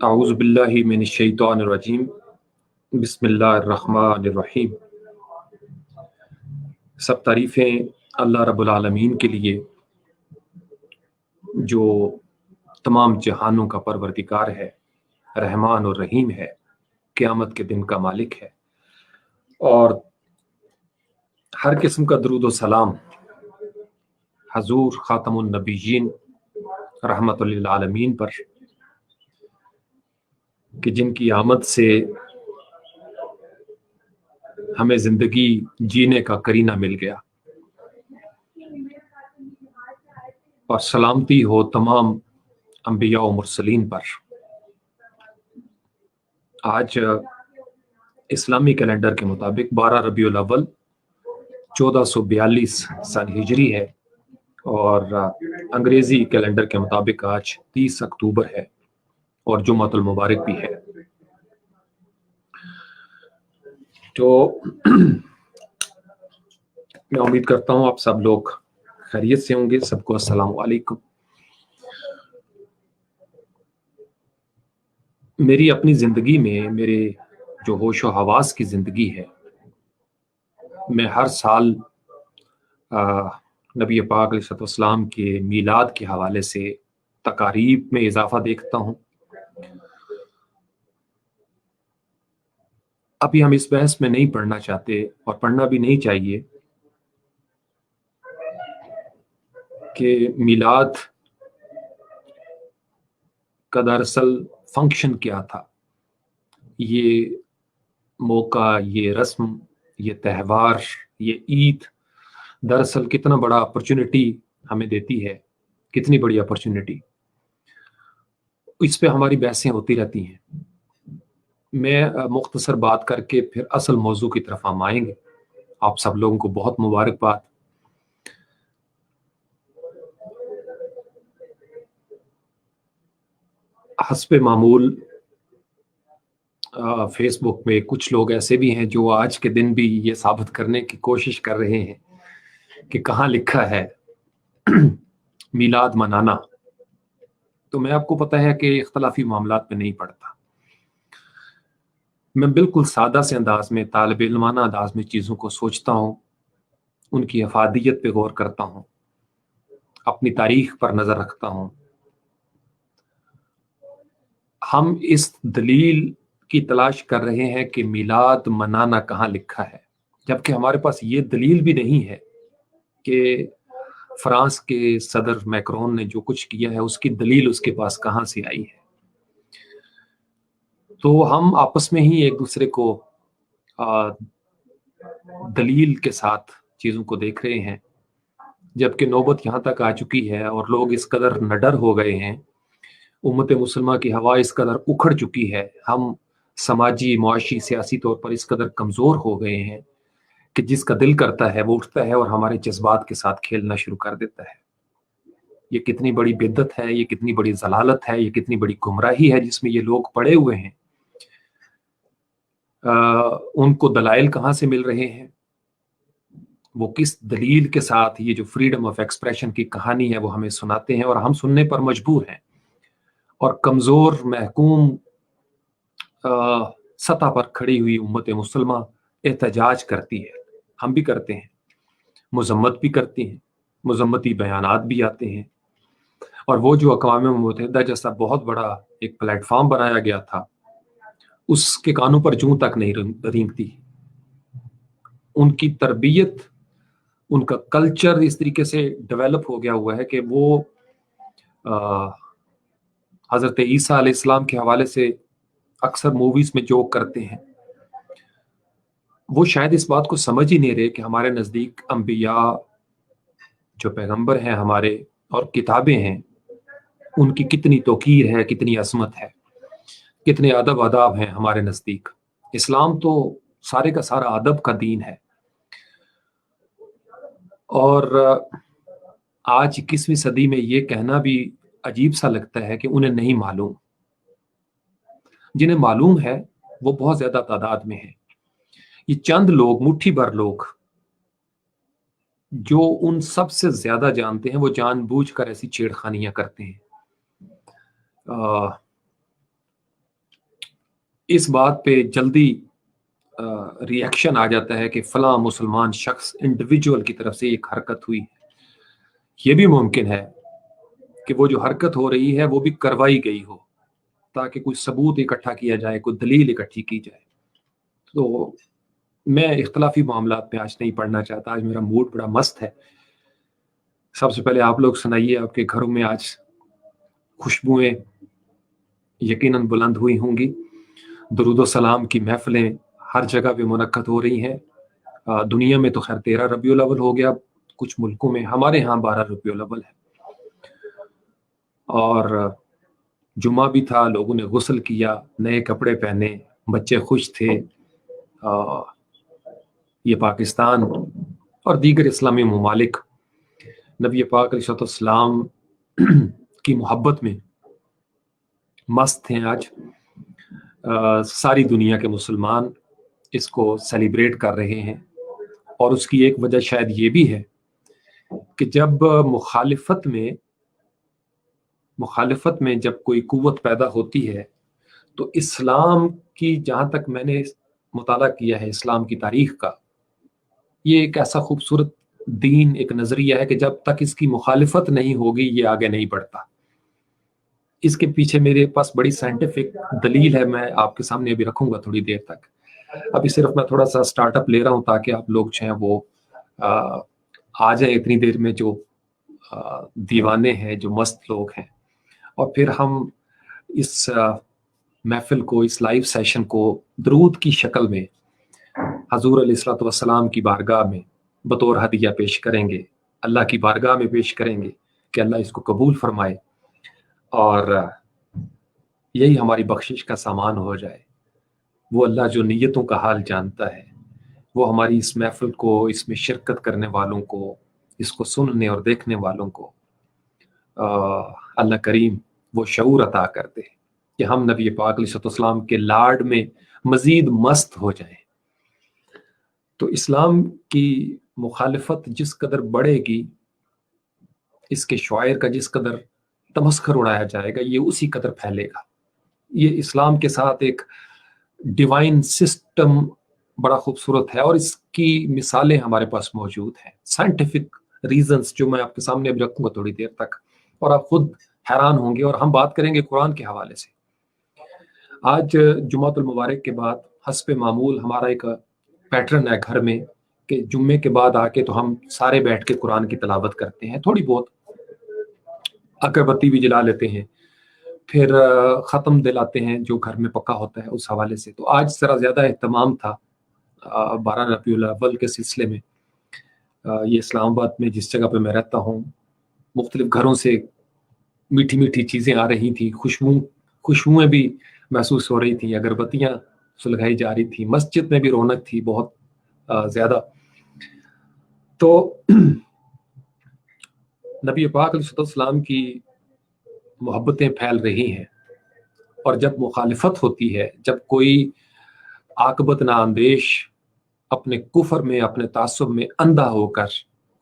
اعوذ باللہ من الشیطان الرجیم بسم اللہ الرحمن الرحیم۔ سب تعریفیں اللہ رب العالمین کے لیے جو تمام جہانوں کا پروردگار ہے، رحمان اور رحیم ہے، قیامت کے دن کا مالک ہے، اور ہر قسم کا درود و سلام حضور خاتم النبیین رحمت للعالمین پر، کہ جن کی آمد سے ہمیں زندگی جینے کا کرینہ مل گیا، اور سلامتی ہو تمام انبیاء و مرسلین پر۔ آج اسلامی کیلنڈر کے مطابق 12 ربیع الاول 1442 سال ہجری ہے، اور انگریزی کیلنڈر کے مطابق آج 30 اکتوبر ہے اور جمعۃ المبارک بھی ہے۔ تو میں امید کرتا ہوں آپ سب لوگ خیریت سے ہوں گے۔ سب کو السلام علیکم۔ میری اپنی زندگی میں، میرے جو ہوش و حواس کی زندگی ہے، میں ہر سال نبی پاک علیہ السلام کے میلاد کے حوالے سے تقاریب میں اضافہ دیکھتا ہوں۔ ابھی ہم اس بحث میں نہیں پڑھنا چاہتے اور پڑھنا بھی نہیں چاہیے کہ میلاد کا دراصل فنکشن کیا تھا، یہ موقع، یہ رسم، یہ تہوار، یہ عید دراصل کتنا بڑا اپرچونٹی ہمیں دیتی ہے، کتنی بڑی اپرچونٹی۔ اس پہ ہماری بحثیں ہوتی رہتی ہیں۔ میں مختصر بات کر کے پھر اصل موضوع کی طرف ہم آئیں گے۔ آپ سب لوگوں کو بہت مبارکباد۔ حسب معمول فیس بک میں کچھ لوگ ایسے بھی ہیں جو آج کے دن بھی یہ ثابت کرنے کی کوشش کر رہے ہیں کہ کہاں لکھا ہے میلاد منانا۔ تو میں آپ کو پتہ ہے کہ اختلافی معاملات میں نہیں پڑھتا، میں بالکل سادہ سے انداز میں، طالب علمانہ انداز میں چیزوں کو سوچتا ہوں، ان کی افادیت پہ غور کرتا ہوں، اپنی تاریخ پر نظر رکھتا ہوں۔ ہم اس دلیل کی تلاش کر رہے ہیں کہ میلاد منانا کہاں لکھا ہے، جبکہ ہمارے پاس یہ دلیل بھی نہیں ہے کہ فرانس کے صدر میکرون نے جو کچھ کیا ہے اس کی دلیل اس کے پاس کہاں سے آئی ہے۔ تو ہم آپس میں ہی ایک دوسرے کو دلیل کے ساتھ چیزوں کو دیکھ رہے ہیں، جبکہ نوبت یہاں تک آ چکی ہے اور لوگ اس قدر نڈر ہو گئے ہیں، امت مسلمہ کی ہوا اس قدر اکھڑ چکی ہے، ہم سماجی، معاشی، سیاسی طور پر اس قدر کمزور ہو گئے ہیں کہ جس کا دل کرتا ہے وہ اٹھتا ہے اور ہمارے جذبات کے ساتھ کھیلنا شروع کر دیتا ہے۔ یہ کتنی بڑی بدعت ہے، یہ کتنی بڑی ضلالت ہے، یہ کتنی بڑی گمراہی ہے جس میں یہ لوگ پڑے ہوئے ہیں۔ ان کو دلائل کہاں سے مل رہے ہیں، وہ کس دلیل کے ساتھ یہ جو فریڈم آف ایکسپریشن کی کہانی ہے وہ ہمیں سناتے ہیں، اور ہم سننے پر مجبور ہیں، اور کمزور، محکوم سطح پر کھڑی ہوئی امت مسلمہ احتجاج کرتی ہے۔ ہم بھی کرتے ہیں، مذمت بھی کرتے ہیں، مذمتی بیانات بھی آتے ہیں، اور وہ جو اقوام متحدہ جیسا بہت بڑا ایک پلیٹ فارم بنایا گیا تھا اس کے کانوں پر جوں تک نہیں رینگتی۔ ان کی تربیت، ان کا کلچر اس طریقے سے ڈیولپ ہو گیا ہوا ہے کہ وہ حضرت عیسیٰ علیہ السلام کے حوالے سے اکثر موویز میں جوک کرتے ہیں، وہ شاید اس بات کو سمجھ ہی نہیں رہے کہ ہمارے نزدیک انبیاء جو پیغمبر ہیں ہمارے اور کتابیں ہیں، ان کی کتنی توقیر ہے، کتنی عظمت ہے، کتنے ادب آداب ہیں ہمارے نزدیک۔ اسلام تو سارے کا سارا ادب کا دین ہے، اور آج 21ویں صدی میں یہ کہنا بھی عجیب سا لگتا ہے کہ انہیں نہیں معلوم۔ جنہیں معلوم ہے وہ بہت زیادہ تعداد میں ہے۔ یہ چند لوگ، مٹھی بھر لوگ جو ان سب سے زیادہ جانتے ہیں، وہ جان بوجھ کر ایسی چھیڑخانیاں کرتے ہیں۔ اس بات پہ جلدی ریئیکشن آ جاتا ہے کہ فلاں مسلمان شخص انڈیویجول کی طرف سے ایک حرکت ہوئی. یہ بھی ممکن ہے کہ وہ جو حرکت ہو رہی ہے وہ بھی کروائی گئی ہو تاکہ کوئی ثبوت اکٹھا کیا جائے, کوئی دلیل اکٹھی کی جائے. تو میں اختلافی معاملات میں آج نہیں پڑھنا چاہتا. آج میرا موڈ بڑا مست ہے. سب سے پہلے آپ لوگ سنائیے, آپ کے گھروں میں آج خوشبوئیں یقیناً بلند ہوئی ہوں گی. درود و سلام کی محفلیں ہر جگہ پہ منعقد ہو رہی ہیں. دنیا میں تو خیر 13 ربیع الاول ہو گیا, کچھ ملکوں میں, ہمارے ہاں 12 ربیع الاول ہے. اور جمعہ بھی تھا, لوگوں نے غسل کیا, نئے کپڑے پہنے, بچے خوش تھے. یہ پاکستان اور دیگر اسلامی ممالک نبی پاک علیہ السلام کی محبت میں مست ہیں. آج ساری دنیا کے مسلمان اس کو سیلیبریٹ کر رہے ہیں, اور اس کی ایک وجہ شاید یہ بھی ہے کہ جب مخالفت میں جب کوئی قوت پیدا ہوتی ہے تو اسلام کی, جہاں تک میں نے مطالعہ کیا ہے اسلام کی تاریخ کا, یہ ایک ایسا خوبصورت دین, ایک نظریہ ہے کہ جب تک اس کی مخالفت نہیں ہوگی یہ آگے نہیں بڑھتا. اس کے پیچھے میرے پاس بڑی سائنٹیفک دلیل ہے, میں آپ کے سامنے ابھی رکھوں گا تھوڑی دیر تک. ابھی صرف میں تھوڑا سا سٹارٹ اپ لے رہا ہوں تاکہ آپ لوگ جو ہیں وہ آ جائیں اتنی دیر میں, جو دیوانے ہیں, جو مست لوگ ہیں. اور پھر ہم اس محفل کو, اس لائیو سیشن کو درود کی شکل میں حضور علیہ الصلوۃ والسلام کی بارگاہ میں بطور ہدیہ پیش کریں گے, اللہ کی بارگاہ میں پیش کریں گے کہ اللہ اس کو قبول فرمائے اور یہی ہماری بخشش کا سامان ہو جائے. وہ اللہ جو نیتوں کا حال جانتا ہے, وہ ہماری اس محفل کو, اس میں شرکت کرنے والوں کو, اس کو سننے اور دیکھنے والوں کو اللہ کریم وہ شعور عطا کر دے کہ ہم نبی پاک علیہ السلام کے لاڈ میں مزید مست ہو جائیں. تو اسلام کی مخالفت جس قدر بڑھے گی, اس کے شعائر کا جس قدر تمسخر اڑایا جائے گا, یہ اسی قدر پھیلے گا. یہ اسلام کے ساتھ ایک ڈیوائن سسٹم بڑا خوبصورت ہے, اور اس کی مثالیں ہمارے پاس موجود ہیں, سائنٹیفک ریزنز جو میں آپ کے سامنے اب رکھوں گا تھوڑی دیر تک, اور آپ خود حیران ہوں گے. اور ہم بات کریں گے قرآن کے حوالے سے. آج جمعۃ المبارک کے بعد حسب معمول ہمارا ایک پیٹرن ہے گھر میں کہ جمعے کے بعد آ کے تو ہم سارے بیٹھ کے قرآن کی تلاوت کرتے ہیں, تھوڑی بہت اگربتی بھی جلا لیتے ہیں, پھر ختم دلاتے ہیں جو گھر میں پکا ہوتا ہے اس حوالے سے. تو آج ذرا زیادہ اہتمام تھا 12 ربیع الاول کے سلسلے میں. یہ اسلام آباد میں جس جگہ پہ میں رہتا ہوں, مختلف گھروں سے میٹھی میٹھی چیزیں آ رہی تھیں, خوشبوئیں بھی محسوس ہو رہی تھیں, اگربتیاں سلگائی جا رہی تھیں, مسجد میں بھی رونق تھی بہت زیادہ. تو نبی پاک علیہ السلام کی محبتیں پھیل رہی ہیں, اور جب مخالفت ہوتی ہے, جب کوئی عاقبت نہ اندیش اپنے کفر میں, اپنے تعصب میں اندھا ہو کر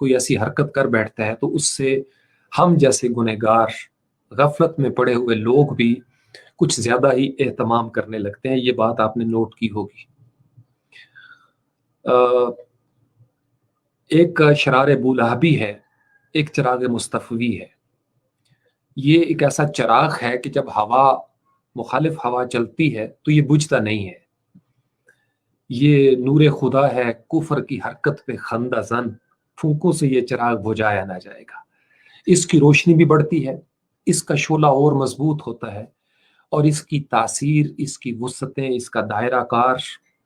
کوئی ایسی حرکت کر بیٹھتا ہے, تو اس سے ہم جیسے گنہگار, غفلت میں پڑے ہوئے لوگ بھی کچھ زیادہ ہی اہتمام کرنے لگتے ہیں. یہ بات آپ نے نوٹ کی ہوگی. ایک شرار بولہبی ہے, ایک چراغ مصطفی ہے. یہ ایک ایسا چراغ ہے کہ جب مخالف ہوا چلتی ہے تو یہ بجھتا نہیں ہے. یہ نور خدا ہے کفر کی حرکت پہ خندہ زن, پھونکوں سے یہ چراغ بجھایا نہ جائے گا. اس کی روشنی بھی بڑھتی ہے, اس کا شعلہ اور مضبوط ہوتا ہے, اور اس کی تاثیر, اس کی وسعتیں, اس کا دائرہ کار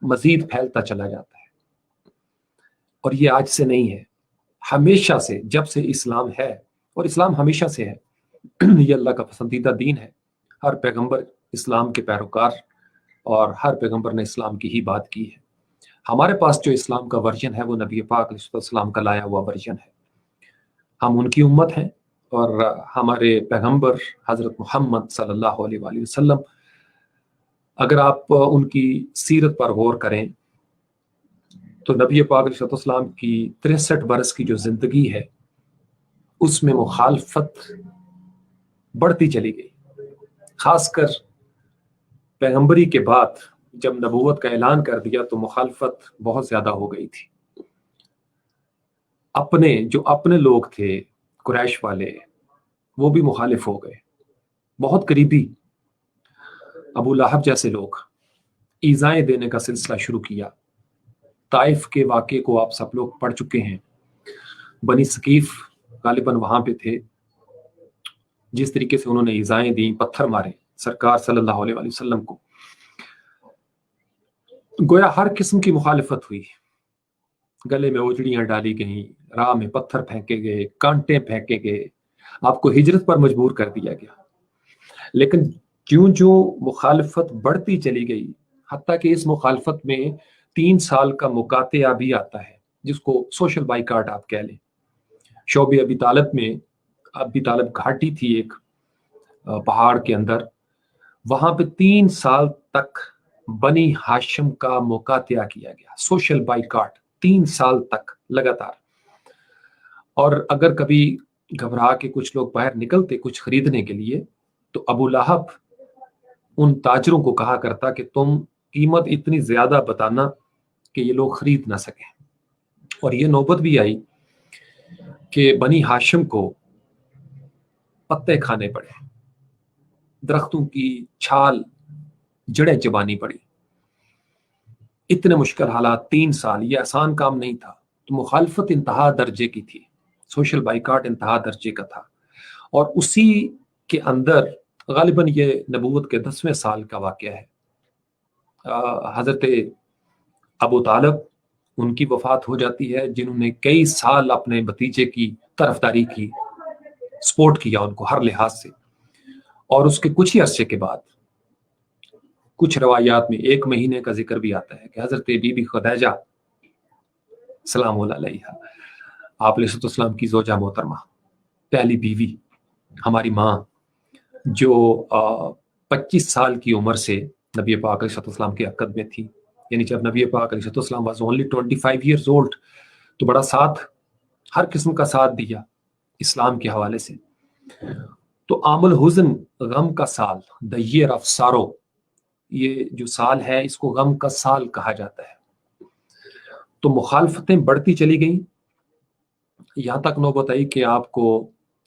مزید پھیلتا چلا جاتا ہے. اور یہ آج سے نہیں ہے, ہمیشہ سے, جب سے اسلام ہے, اور اسلام ہمیشہ سے ہے. یہ اللہ کا پسندیدہ دین ہے. ہر پیغمبر اسلام کے پیروکار, اور ہر پیغمبر نے اسلام کی ہی بات کی ہے. ہمارے پاس جو اسلام کا ورژن ہے وہ نبی پاک علیہ السلام کا لایا ہوا ورژن ہے. ہم ان کی امت ہیں, اور ہمارے پیغمبر حضرت محمد صلی اللہ علیہ وآلہ وسلم, اگر آپ ان کی سیرت پر غور کریں تو نبی پاک علیہ السلام کی 63 برس کی جو زندگی ہے اس میں مخالفت بڑھتی چلی گئی. خاص کر پیغمبری کے بعد جب نبوت کا اعلان کر دیا تو مخالفت بہت زیادہ ہو گئی تھی. اپنے لوگ تھے قریش والے وہ بھی مخالف ہو گئے. بہت قریبی ابو لہب جیسے لوگ ایذائیں دینے کا سلسلہ شروع کیا. طائف کے واقعے کو آپ سب لوگ پڑھ چکے ہیں. بنی ثقیف غالباً وہاں پہ تھے. جس طریقے سے انہوں نے ایذائیں دیں، پتھر مارے سرکار صلی اللہ علیہ وآلہ وسلم کو، گویا ہر قسم کی مخالفت ہوئی. گلے میں اوجڑیاں ڈالی گئیں، راہ میں پتھر پھینکے گئے، کانٹے پھینکے گئے، آپ کو ہجرت پر مجبور کر دیا گیا. لیکن جو مخالفت بڑھتی چلی گئی، حتیٰ کہ اس مخالفت میں 3 سال کا مقاطعہ بھی آتا ہے جس کو سوشل بائیکاٹ آپ کہہ لیں. شعب ابی طالب میں ابی طالب گھاٹی تھی ایک پہاڑ کے اندر، وہاں پہ 3 سال تک بنی ہاشم کا مقاطعہ کیا گیا. سوشل بائیکاٹ 3 سال تک لگاتار. اور اگر کبھی گھبرا کے کچھ لوگ باہر نکلتے کچھ خریدنے کے لیے تو ابو لہب ان تاجروں کو کہا کرتا کہ تم قیمت اتنی زیادہ بتانا کہ یہ لوگ خرید نہ سکیں. اور یہ نوبت بھی آئی کہ بنی ہاشم کو پتے کھانے پڑے، درختوں کی چھال جڑیں چبانی پڑی. اتنے مشکل حالات، 3 سال، یہ آسان کام نہیں تھا. تو مخالفت انتہا درجے کی تھی، سوشل بائیکاٹ انتہا درجے کا تھا. اور اسی کے اندر غالباً یہ نبوت کے 10ویں سال کا واقعہ ہے. حضرت ابو طالب ان کی وفات ہو جاتی ہے، جنہوں نے کئی سال اپنے بھتیجے کی طرفداری کی، سپورٹ کیا ان کو ہر لحاظ سے. اور اس کے کچھ ہی عرصے کے بعد کچھ روایات میں 1 مہینے کا ذکر بھی آتا ہے کہ حضرت بی بی خدیجہ سلام اللہ علیہا، آپ علیہ السلام کی زوجہ محترمہ، پہلی بیوی، ہماری ماں، جو 25 سال کی عمر سے نبی پاک علیہ السلام کے عقد میں تھی. یعنی جب نبی پاک علیہ السلام واز اونلی 25 ایئرز اولڈ، تو بڑا ساتھ، ہر قسم کا ساتھ دیا اسلام کے حوالے سے. تو عام الحزن، غم کا سال، دا ایئر آف سارو، یہ جو سال ہے اس کو غم کا سال کہا جاتا ہے. تو مخالفتیں بڑھتی چلی گئیں، یہاں تک نوبت آئی کہ آپ کو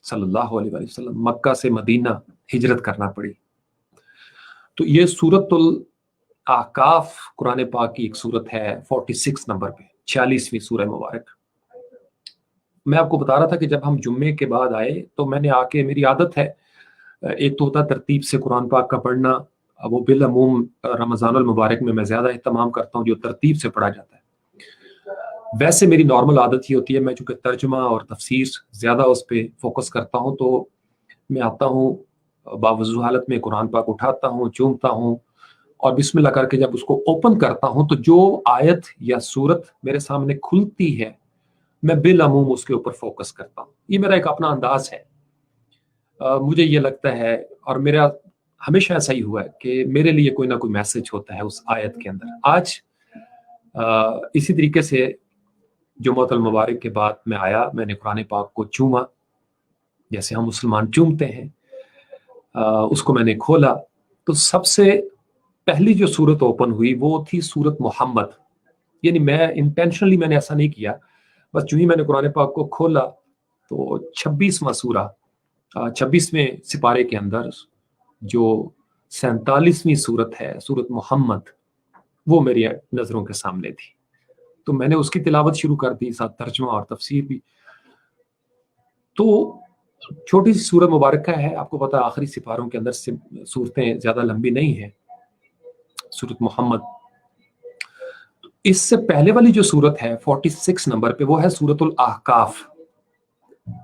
صلی اللہ علیہ وسلم مکہ سے مدینہ ہجرت کرنا پڑی. تو یہ سورۃ الاحقاف قرآن پاک کی ایک سورت ہے 46 نمبر پہ، 46ویں سورہ مبارک. میں آپ کو بتا رہا تھا کہ جب ہم جمعے کے بعد آئے تو میں نے آ کے، میری عادت ہے ایک تو ہوتا ترتیب سے قرآن پاک کا پڑھنا، وہ بالعموم رمضان المبارک میں زیادہ اہتمام کرتا ہوں جو ترتیب سے پڑھا جاتا ہے. ویسے میری نارمل عادت ہی ہوتی ہے، میں چونکہ ترجمہ اور تفسیر زیادہ اس پہ فوکس کرتا ہوں، تو میں آتا ہوں باوضو حالت میں قرآن پاک اٹھاتا ہوں، چومتا ہوں اور بسم اللہ کر کے جب اس کو اوپن کرتا ہوں تو جو آیت یا سورت میرے سامنے کھلتی ہے میں بالعموم اس کے اوپر فوکس کرتا ہوں. یہ میرا ایک اپنا انداز ہے. مجھے یہ لگتا ہے، اور میرا ہمیشہ ایسا ہی ہوا ہے کہ میرے لیے کوئی نہ کوئی میسج ہوتا ہے اس آیت کے اندر. آج اسی طریقے سے جمعۃ المبارک کے بعد میں آیا، میں نے قرآن پاک کو چوما جیسے ہم مسلمان چومتے ہیں. اس کو میں نے کھولا تو سب سے پہلی جو سورت اوپن ہوئی وہ تھی سورت محمد. یعنی میں انٹینشنلی میں نے ایسا نہیں کیا، بس جو ہی میں نے قرآن پاک کو کھولا تو 26واں سورہ 26ویں سپارے کے اندر جو 47ویں سورت ہے سورت محمد، وہ میری نظروں کے سامنے تھی. تو میں نے اس کی تلاوت شروع کر دی، ساتھ ترجمہ اور تفسیر بھی. تو چھوٹی سی سورہ مبارکہ ہے، آپ کو پتا آخری سپاروں کے اندر سے سورتیں زیادہ لمبی نہیں ہیں. سورت محمد، اس سے پہلے والی جو سورت ہے 46 نمبر پہ وہ ہے سورت الاحقاف.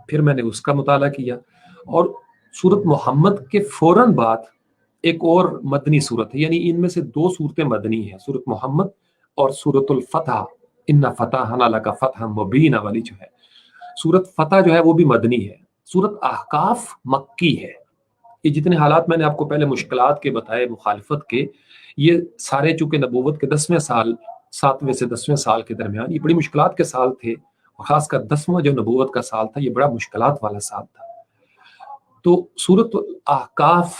پھر میں نے اس کا مطالعہ کیا، اور سورت محمد کے فوراً بعد ایک اور مدنی سورت ہے، یعنی ان میں سے 2 سورتیں مدنی ہیں، سورت محمد اور سورت الفتح، انا فتحنا لک فتحا مبینا والی جو ہے. سورت فتح جو ہے وہ بھی مدنی ہے. سورت احقاف مکی ہے. یہ جتنے حالات میں نے آپ کو پہلے مشکلات کے بتائے مخالفت کے، یہ سارے چونکہ نبوت کے 10ویں سال، 7ویں سے 10ویں سال کے درمیان یہ بڑی مشکلات کے سال تھے، اور خاص کر 10واں جو نبوت کا سال تھا یہ بڑا مشکلات والا سال تھا. تو سورت احقاف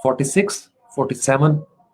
46, 47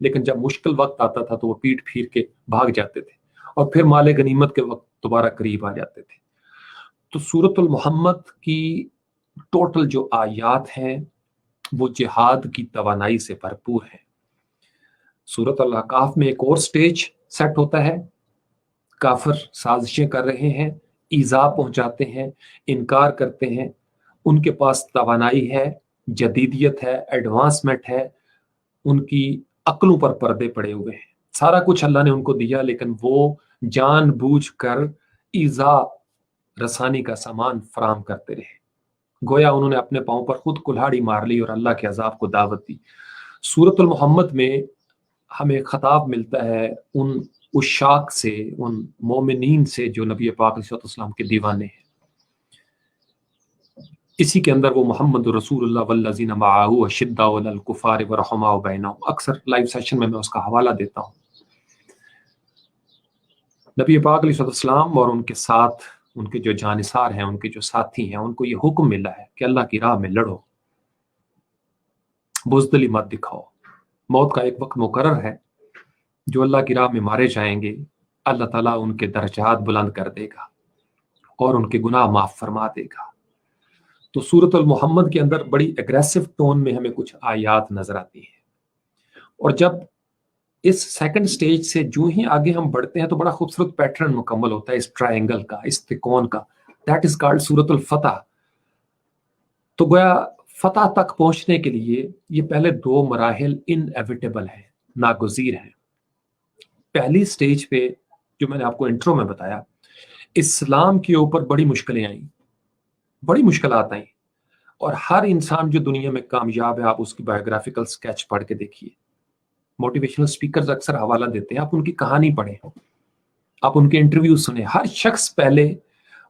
لیکن جب مشکل وقت آتا تھا تو وہ پیٹ پھیر کے بھاگ جاتے تھے اور پھر مال غنیمت کے وقت دوبارہ قریب آ جاتے تھے۔ تو سورۃ المحمد کی ٹوٹل جو آیات ہیں وہ جہاد کی توانائی سے بھرپور ہیں۔ سورۃ الاحقاف میں ایک اور سٹیج سیٹ ہوتا ہے، کافر سازشیں کر رہے ہیں، ایذا پہنچاتے ہیں، انکار کرتے ہیں، ان کے پاس توانائی ہے، جدیدیت ہے، ایڈوانسمنٹ ہے، ان کی عقلوں پر پردے پڑے ہوئے ہیں، سارا کچھ اللہ نے ان کو دیا، لیکن وہ جان بوجھ کر ایذا رسانی کا سامان فراہم کرتے رہے۔ گویا انہوں نے اپنے پاؤں پر خود کلہاڑی مار لی اور اللہ کے عذاب کو دعوت دی۔ سورۃ المحمد میں ہمیں خطاب ملتا ہے ان عشاق سے، ان مومنین سے جو نبی پاک علیہ السلام کے دیوانے ہیں۔ اسی کے اندر وہ محمد رسول اللہ والذین معہ اشداء علی الکفار ورحماء بینہم، اکثر لائیو سیشن میں اس کا حوالہ دیتا ہوں۔ نبی پاک علیہ السلام اور ان کے ساتھ ان کے جو جانثار ہیں، ان کے جو ساتھی ہیں، ان کو یہ حکم ملا ہے کہ اللہ کی راہ میں لڑو، بزدلی مت دکھاؤ۔ موت کا ایک وقت مقرر ہے، جو اللہ کی راہ میں مارے جائیں گے اللہ تعالیٰ ان کے درجات بلند کر دے گا اور ان کے گناہ معاف فرما دے گا۔ تو سورۃ المحمد کے اندر بڑی اگریسو ٹون میں ہمیں کچھ آیات نظر آتی ہیں، اور جب اس سیکنڈ سٹیج سے جو ہی آگے ہم بڑھتے ہیں تو بڑا خوبصورت پیٹرن مکمل ہوتا ہے اس ٹرائنگل کا، اس تکون کا، دیٹ از کالڈ سورۃ الفتح۔ تو گویا فتح تک پہنچنے کے لیے یہ پہلے دو مراحل انیویٹیبل ہیں، ناگزیر ہیں۔ پہلی سٹیج پہ جو میں نے آپ کو انٹرو میں بتایا، اسلام کے اوپر بڑی مشکلیں آئیں، بڑی مشکلات آئیں، اور ہر انسان جو دنیا میں کامیاب ہے، آپ اس کی بایوگرافیکل سکیچ پڑھ کے دیکھیے۔ موٹیویشنل سپیکرز اکثر حوالہ دیتے ہیں، آپ ان کی کہانی پڑھیں، آپ ان کے انٹرویو سنیں۔ ہر شخص پہلے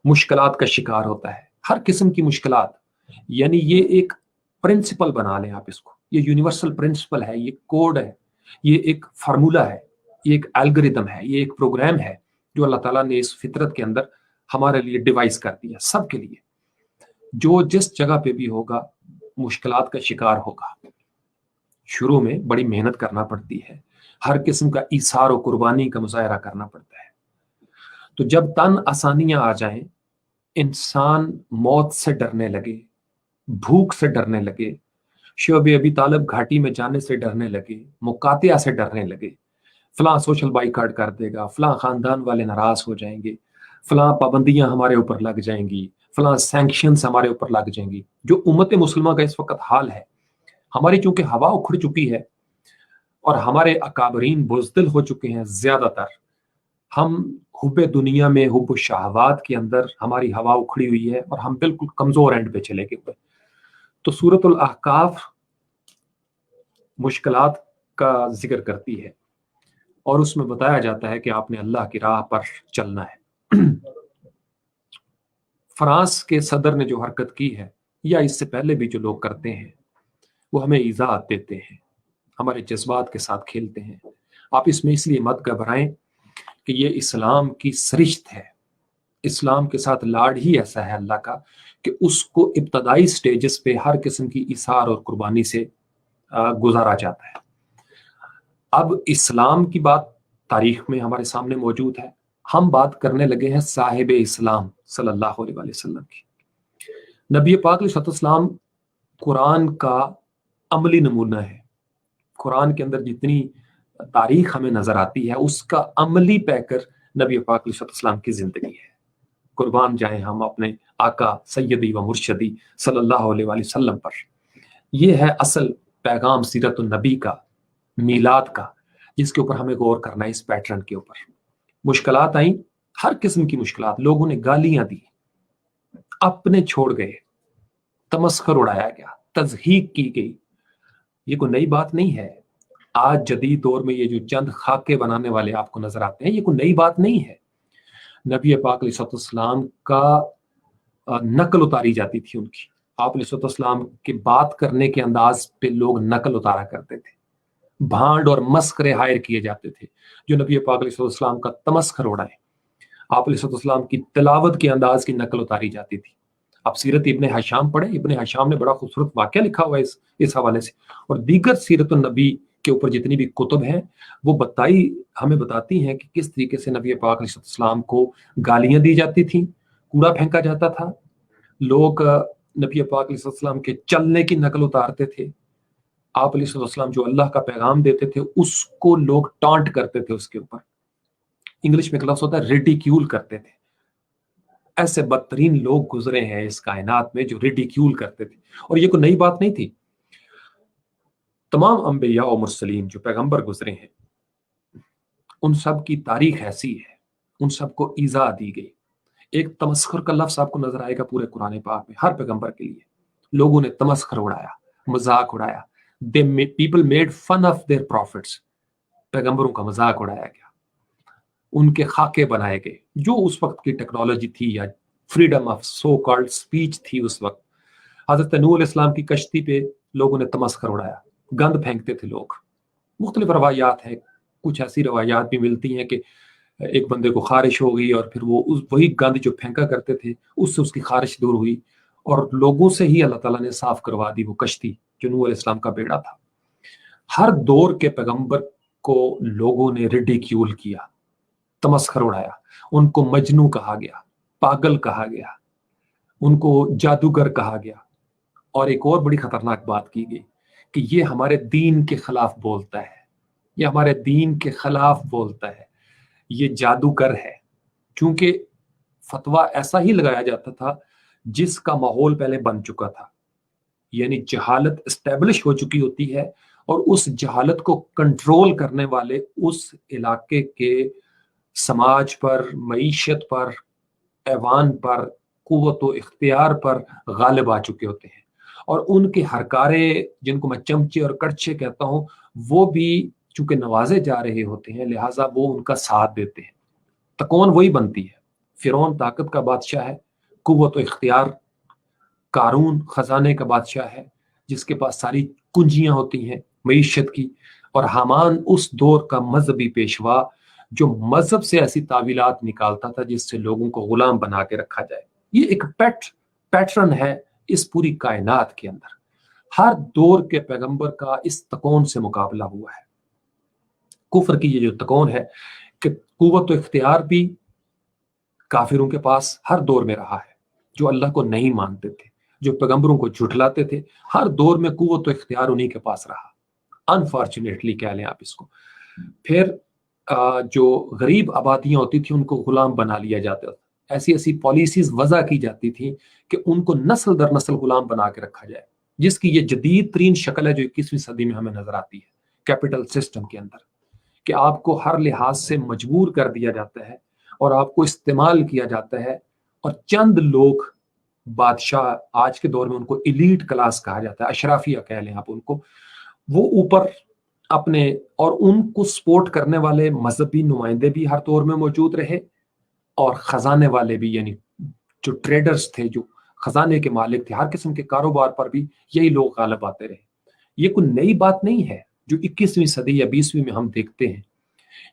مشکلات کا شکار ہوتا ہے، ہر قسم کی مشکلات، یعنی یہ ایک پرنسپل بنا لیں آپ اس کو، یہ یونیورسل پرنسپل ہے، یہ کوڈ ہے، یہ ایک فارمولا ہے، یہ ایک الگوریتم ہے، یہ ایک پروگرام ہے جو اللہ تعالیٰ نے اس فطرت کے اندر ہمارے لیے ڈیوائس کر دیا، سب کے لیے۔ جو جس جگہ پہ بھی ہوگا مشکلات کا شکار ہوگا۔ شروع میں بڑی محنت کرنا پڑتی ہے، ہر قسم کا ایثار و قربانی کا مظاہرہ کرنا پڑتا ہے۔ تو جب تن آسانیاں آ جائیں، انسان موت سے ڈرنے لگے، بھوک سے ڈرنے لگے، شعب ابی طالب گھاٹی میں جانے سے ڈرنے لگے، مقاطعہ سے ڈرنے لگے، فلاں سوشل بائیکاٹ کر دے گا، فلاں خاندان والے ناراض ہو جائیں گے، فلاں پابندیاں ہمارے اوپر لگ جائیں گی، فلاں سینکشنز ہمارے اوپر لگ جائیں گی، جو امت مسلمہ کا اس وقت حال ہے۔ ہماری چونکہ ہوا اکھڑ چکی ہے اور ہمارے اکابرین بزدل ہو چکے ہیں، زیادہ تر ہم حب دنیا میں، حب شہوات کے اندر ہماری ہوا اکھڑی ہوئی ہے اور ہم بالکل کمزور اینڈ پہ چلے گئے۔ تو سورۃ الاحقاف مشکلات کا ذکر کرتی ہے اور اس میں بتایا جاتا ہے کہ آپ نے اللہ کی راہ پر چلنا ہے۔ فرانس کے صدر نے جو حرکت کی ہے، یا اس سے پہلے بھی جو لوگ کرتے ہیں، وہ ہمیں ایذا دیتے ہیں، ہمارے جذبات کے ساتھ کھیلتے ہیں۔ آپ اس میں اس لیے مت گھبرائیں کہ یہ اسلام کی سرشت ہے، اسلام کے ساتھ لاڈ ہی ایسا ہے اللہ کا کہ اس کو ابتدائی سٹیجز پہ ہر قسم کی ایثار اور قربانی سے گزارا جاتا ہے۔ اب اسلام کی بات تاریخ میں ہمارے سامنے موجود ہے، ہم بات کرنے لگے ہیں صاحب اسلام صلی اللہ علیہ وسلم کی۔ نبی پاک علیہ السلام قرآن کا عملی نمونہ ہے۔ قرآن کے اندر جتنی تاریخ ہمیں نظر آتی ہے اس کا عملی پیکر نبی پاک علیہ السلام کی زندگی ہے۔ قربان جائیں ہم اپنے آقا سیدی و مرشدی صلی اللہ علیہ وآلہ وسلم پر۔ یہ ہے اصل پیغام سیرت النبی کا، میلاد کا، جس کے اوپر ہمیں غور کرنا ہے، اس پیٹرن کے اوپر۔ مشکلات آئیں، ہر قسم کی مشکلات، لوگوں نے گالیاں دی، اپنے چھوڑ گئے، تمسخر اڑایا گیا، تضحیک کی گئی۔ یہ کوئی نئی بات نہیں ہے۔ آج جدید دور میں یہ جو چند خاکے بنانے والے آپ کو نظر آتے ہیں، یہ کوئی نئی بات نہیں ہے۔ نبی پاک علیہ السلام کا نقل اتاری جاتی تھی ان کی، آپ علیہ السلام کے بات کرنے کے انداز پہ لوگ نقل اتارا کرتے تھے، بھانڈ اور مسخرے ہائر کیے جاتے تھے جو نبی پاک علیہ السلام کا تمسخر اڑائے۔ آپ علیہ السلام کی تلاوت کے انداز کی نقل اتاری جاتی تھی۔ آپ سیرت ابن حشام پڑھیں، ابن حشام نے بڑا خوبصورت واقعہ لکھا ہوا ہے اس حوالے سے، اور دیگر سیرت النبی کے اوپر جتنی بھی کتب ہیں وہ ہمیں بتاتی ہیں کہ کس طریقے سے نبی پاک علیہ السلام کو گالیاں دی جاتی تھیں، کوڑا پھینکا جاتا تھا، لوگ نبی پاک علیہ السلام کے چلنے کی نقل اتارتے تھے، آپ علیہ السلام جو اللہ کا پیغام دیتے تھے اس کو لوگ ٹانٹ کرتے تھے، اس کے اوپر انگلش میں ایک لفظ ہوتا ہے ریڈیکیول کرتے تھے۔ ایسے بدترین لوگ گزرے ہیں اس کائنات میں جو ریڈیکیول کرتے تھے، اور یہ کوئی نئی بات نہیں تھی۔ تمام انبیاء و مرسلین جو پیغمبر گزرے ہیں ان سب کی تاریخ ایسی ہے، ان سب کو ایذا دی گئی۔ ایک تمسخر کا لفظ آپ کو نظر آئے گا پورے قرآن پاک میں، ہر پیغمبر کے لیے لوگوں نے تمسخر اڑایا، مذاق اڑایا۔ People made fun of their prophets, پیغمبروں کا مذاق اڑایا گیا، ان کے خاکے بنائے گئے۔ جو اس وقت کی ٹیکنالوجی تھی یا freedom of so called speech تھی اس وقت، حضرت نوح علیہ السلام کی کشتی پہ لوگوں نے تمسخر اڑایا، گند پھینکتے تھے لوگ۔ مختلف روایات ہیں، کچھ ایسی روایات بھی ملتی ہیں کہ ایک بندے کو خارش ہو گئی اور پھر وہ وہی گند جو پھینکا کرتے تھے اس سے اس کی خارش دور ہوئی، اور لوگوں سے ہی اللہ تعالیٰ نے صاف کروا دی وہ کشتی جو نوح علیہ السلام کا بیڑا تھا۔ ہر دور کے پیغمبر کو لوگوں نے ریڈیکیول کیا، تمسخر اڑایا، ان کو مجنو کہا گیا، پاگل کہا گیا، ان کو جادوگر کہا گیا، اور ایک اور بڑی خطرناک بات کی گئی کہ یہ ہمارے دین کے خلاف بولتا ہے، یہ ہمارے دین کے خلاف بولتا ہے، یہ جادوگر ہے۔ چونکہ فتویٰ ایسا ہی لگایا جاتا تھا جس کا ماحول پہلے بن چکا تھا، یعنی جہالت اسٹیبلش ہو چکی ہوتی ہے، اور اس جہالت کو کنٹرول کرنے والے اس علاقے کے سماج پر، معیشت پر، ایوان پر، قوت و اختیار پر غالب آ چکے ہوتے ہیں، اور ان کے ہرکارے جن کو میں چمچے اور کڑچے کہتا ہوں وہ بھی چونکہ نوازے جا رہے ہوتے ہیں، لہٰذا وہ ان کا ساتھ دیتے ہیں۔ تکون وہی بنتی ہے۔ فرعون طاقت کا بادشاہ ہے، قوت و اختیار، قارون خزانے کا بادشاہ ہے جس کے پاس ساری کنجیاں ہوتی ہیں معیشت کی، اور حامان اس دور کا مذہبی پیشوا جو مذہب سے ایسی تعویلات نکالتا تھا جس سے لوگوں کو غلام بنا کے رکھا جائے۔ یہ ایک پیٹرن ہے اس پوری کائنات کے اندر۔ ہر دور کے پیغمبر کا اس تکون سے مقابلہ ہوا ہے۔ کفر کی یہ جو تکون ہے کہ قوت و اختیار بھی کافروں کے پاس ہر دور میں رہا ہے، جو اللہ کو نہیں مانتے تھے، جو پیغمبروں کو جھٹلاتے تھے، ہر دور میں قوت و اختیار انہی کے پاس رہا، انفارچونیٹلی کہہ لیں آپ اس کو۔ پھر جو غریب آبادیاں ہوتی تھیں ان کو غلام بنا لیا جاتا تھا، ایسی پالیسیز وضع کی جاتی تھیں کہ ان کو نسل در نسل غلام بنا کے رکھا جائے، جس کی یہ جدید ترین شکل ہے جو 21ویں صدی میں ہمیں نظر آتی ہے کیپٹل سسٹم کے اندر، کہ آپ کو ہر لحاظ سے مجبور کر دیا جاتا ہے اور آپ کو استعمال کیا جاتا ہے، اور چند لوگ بادشاہ، آج کے دور میں ان کو ایلیٹ کلاس کہا جاتا ہے، اشرافیہ کہہ لیں آپ ان کو، وہ اوپر اپنے، اور ان کو سپورٹ کرنے والے مذہبی نمائندے بھی ہر دور میں موجود رہے، اور خزانے والے بھی، یعنی جو ٹریڈرز تھے، جو خزانے کے مالک تھے، ہر قسم کے کاروبار پر بھی یہی لوگ غالب آتے رہے۔ یہ کوئی نئی بات نہیں ہے جو 21ویں صدی یا 20ویں میں ہم دیکھتے ہیں،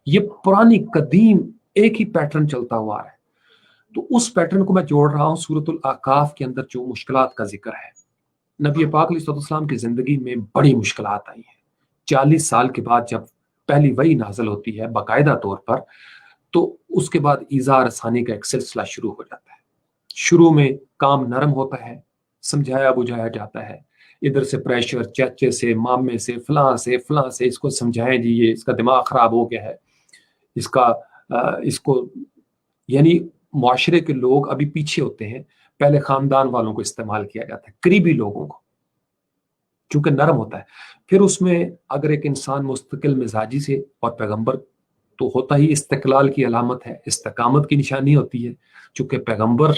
یہ پرانی قدیم ایک ہی پیٹرن چلتا ہوا ہے۔ تو اس پیٹرن کو میں جوڑ رہا ہوں سورۃ الاعقاف کے اندر جو مشکلات کا ذکر ہے۔ نبی پاک علیہ السلام کی زندگی میں بڑی مشکلات آئی ہیں۔ 40 سال کے بعد جب پہلی وحی نازل ہوتی ہے باقاعدہ طور پر، تو اس کے بعد ایذا رسانی کا ایک سلسلہ شروع ہو جاتا ہے۔ شروع میں کام نرم ہوتا ہے، سمجھایا بجھایا جاتا ہے، ادھر سے پریشر، چچے سے، مامے سے، فلاں سے اس کو سمجھائیں جی یہ اس کا دماغ خراب ہو گیا ہے، اس کو یعنی معاشرے کے لوگ ابھی پیچھے ہوتے ہیں، پہلے خاندان والوں کو استعمال کیا جاتا ہے، قریبی لوگوں کو، چونکہ نرم ہوتا ہے۔ پھر اس میں اگر ایک انسان مستقل مزاجی سے، اور پیغمبر تو ہوتا ہی استقلال کی علامت ہے، استقامت کی نشانی ہوتی ہے، چونکہ پیغمبر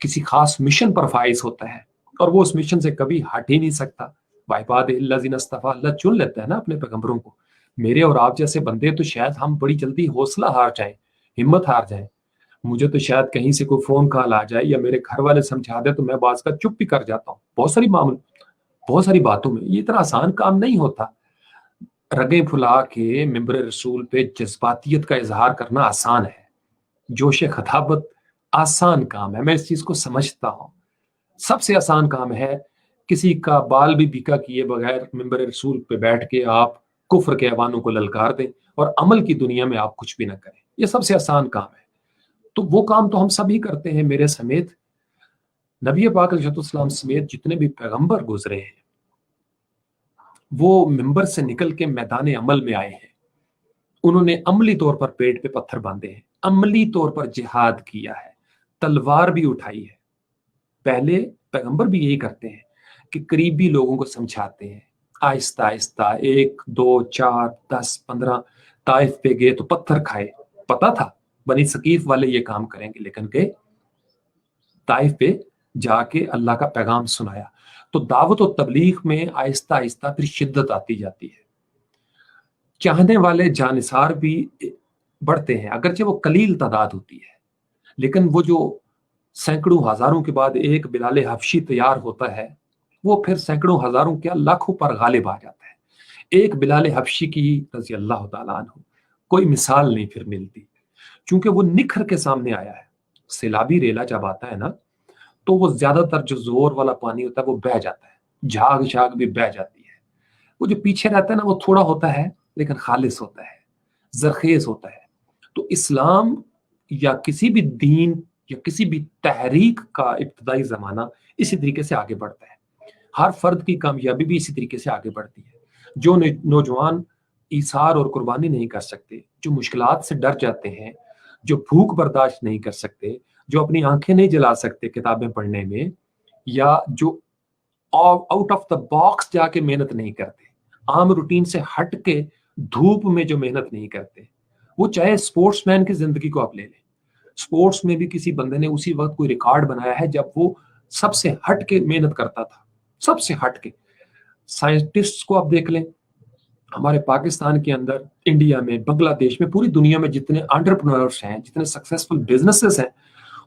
کسی خاص مشن پر فائز ہوتا ہے اور وہ اس مشن سے کبھی ہٹ ہی نہیں سکتا۔ وَعِبَادِ الَّذِينَ اصْطَفَىٰ، اللہ چن لیتا ہے نا اپنے پیغمبروں کو۔ میرے اور آپ جیسے بندے تو شاید ہم بڑی جلدی حوصلہ ہار جائیں، ہمت ہار جائیں۔ مجھے تو شاید کہیں سے کوئی فون کال آ جائے یا میرے گھر والے سمجھا دے تو میں بعض کا چپ بھی کر جاتا ہوں، بہت ساری باتوں میں۔ یہ اتنا آسان کام نہیں ہوتا۔ رگیں پھلا کے ممبر رسول پہ جذباتیت کا اظہار کرنا آسان ہے، جوش خطابت آسان کام ہے، میں اس چیز کو سمجھتا ہوں۔ سب سے آسان کام ہے کسی کا بال بھی بکا کیے بغیر ممبر رسول پہ بیٹھ کے آپ کفر کے ایوانوں کو للکار دیں اور عمل کی دنیا میں آپ کچھ بھی نہ کریں. یہ سب سے آسان کام ہے. تو وہ کام تو ہم سب ہی کرتے ہیں. میرے سمیت نبی پاک علیہ السلام سمیت جتنے بھی پیغمبر گزرے ہیں وہ ممبر سے نکل کے میدان عمل میں آئے ہیں. انہوں نے عملی طور پر پیٹ پہ پتھر باندھے ہیں, عملی طور پر جہاد کیا ہے, تلوار بھی اٹھائی ہے. پہلے پیغمبر بھی یہی کرتے ہیں کہ قریبی لوگوں کو سمجھاتے ہیں, آہستہ آہستہ 1 2 4 10 15 طائف پہ گئے تو پتھر کھائے. پتا تھا بنی ثقیف والے یہ کام کریں گے, لیکن گئے طائف پہ جا کے اللہ کا پیغام سنایا. تو دعوت و تبلیغ میں آہستہ آہستہ پھر شدت آتی جاتی ہے. چاہنے والے جانثار بھی بڑھتے ہیں, اگرچہ وہ قلیل تعداد ہوتی ہے, لیکن وہ جو سینکڑوں ہزاروں کے بعد ایک بلال حبشی تیار ہوتا ہے وہ پھر سینکڑوں ہزاروں کیا لاکھوں پر غالب آ جاتا ہے. ایک بلال حبشی کی رضی اللہ تعالیٰ عنہ کوئی مثال نہیں پھر ملتی, چونکہ وہ نکھر کے سامنے آیا ہے. سیلابی ریلا جب آتا ہے نا تو وہ زیادہ تر جو زور والا پانی ہوتا ہے وہ بہہ جاتا ہے, جھاگ شاگ بھی بہہ جاتی ہے. وہ جو پیچھے رہتا ہے نا وہ تھوڑا ہوتا ہے لیکن خالص ہوتا ہے, زرخیز ہوتا ہے. تو اسلام یا کسی بھی دین یا کسی بھی تحریک کا ابتدائی زمانہ اسی طریقے سے آگے بڑھتا ہے. ہر فرد کی کامیابی بھی اسی طریقے سے آگے بڑھتی ہے. جو نوجوان ایثار اور قربانی نہیں کر سکتے, جو مشکلات سے ڈر جاتے ہیں, جو بھوک برداشت نہیں کر سکتے, جو اپنی آنکھیں نہیں جلا سکتے کتابیں پڑھنے میں, یا جو آؤٹ آف دا باکس جا کے محنت نہیں کرتے, عام روٹین سے ہٹ کے دھوپ میں جو محنت نہیں کرتے, وہ چاہے سپورٹس مین کی زندگی کو آپ لے لیں, سپورٹس میں بھی کسی بندے نے اسی وقت کوئی ریکارڈ بنایا ہے جب وہ سب سے ہٹ کے محنت کرتا تھا, سب سے ہٹ کے. سائنٹسٹ کو آپ دیکھ لیں, ہمارے پاکستان کے اندر, انڈیا میں, بنگلہ دیش میں, پوری دنیا میں جتنے انٹرپرینورس ہیں, جتنے سکسیسفل بزنسز ہیں,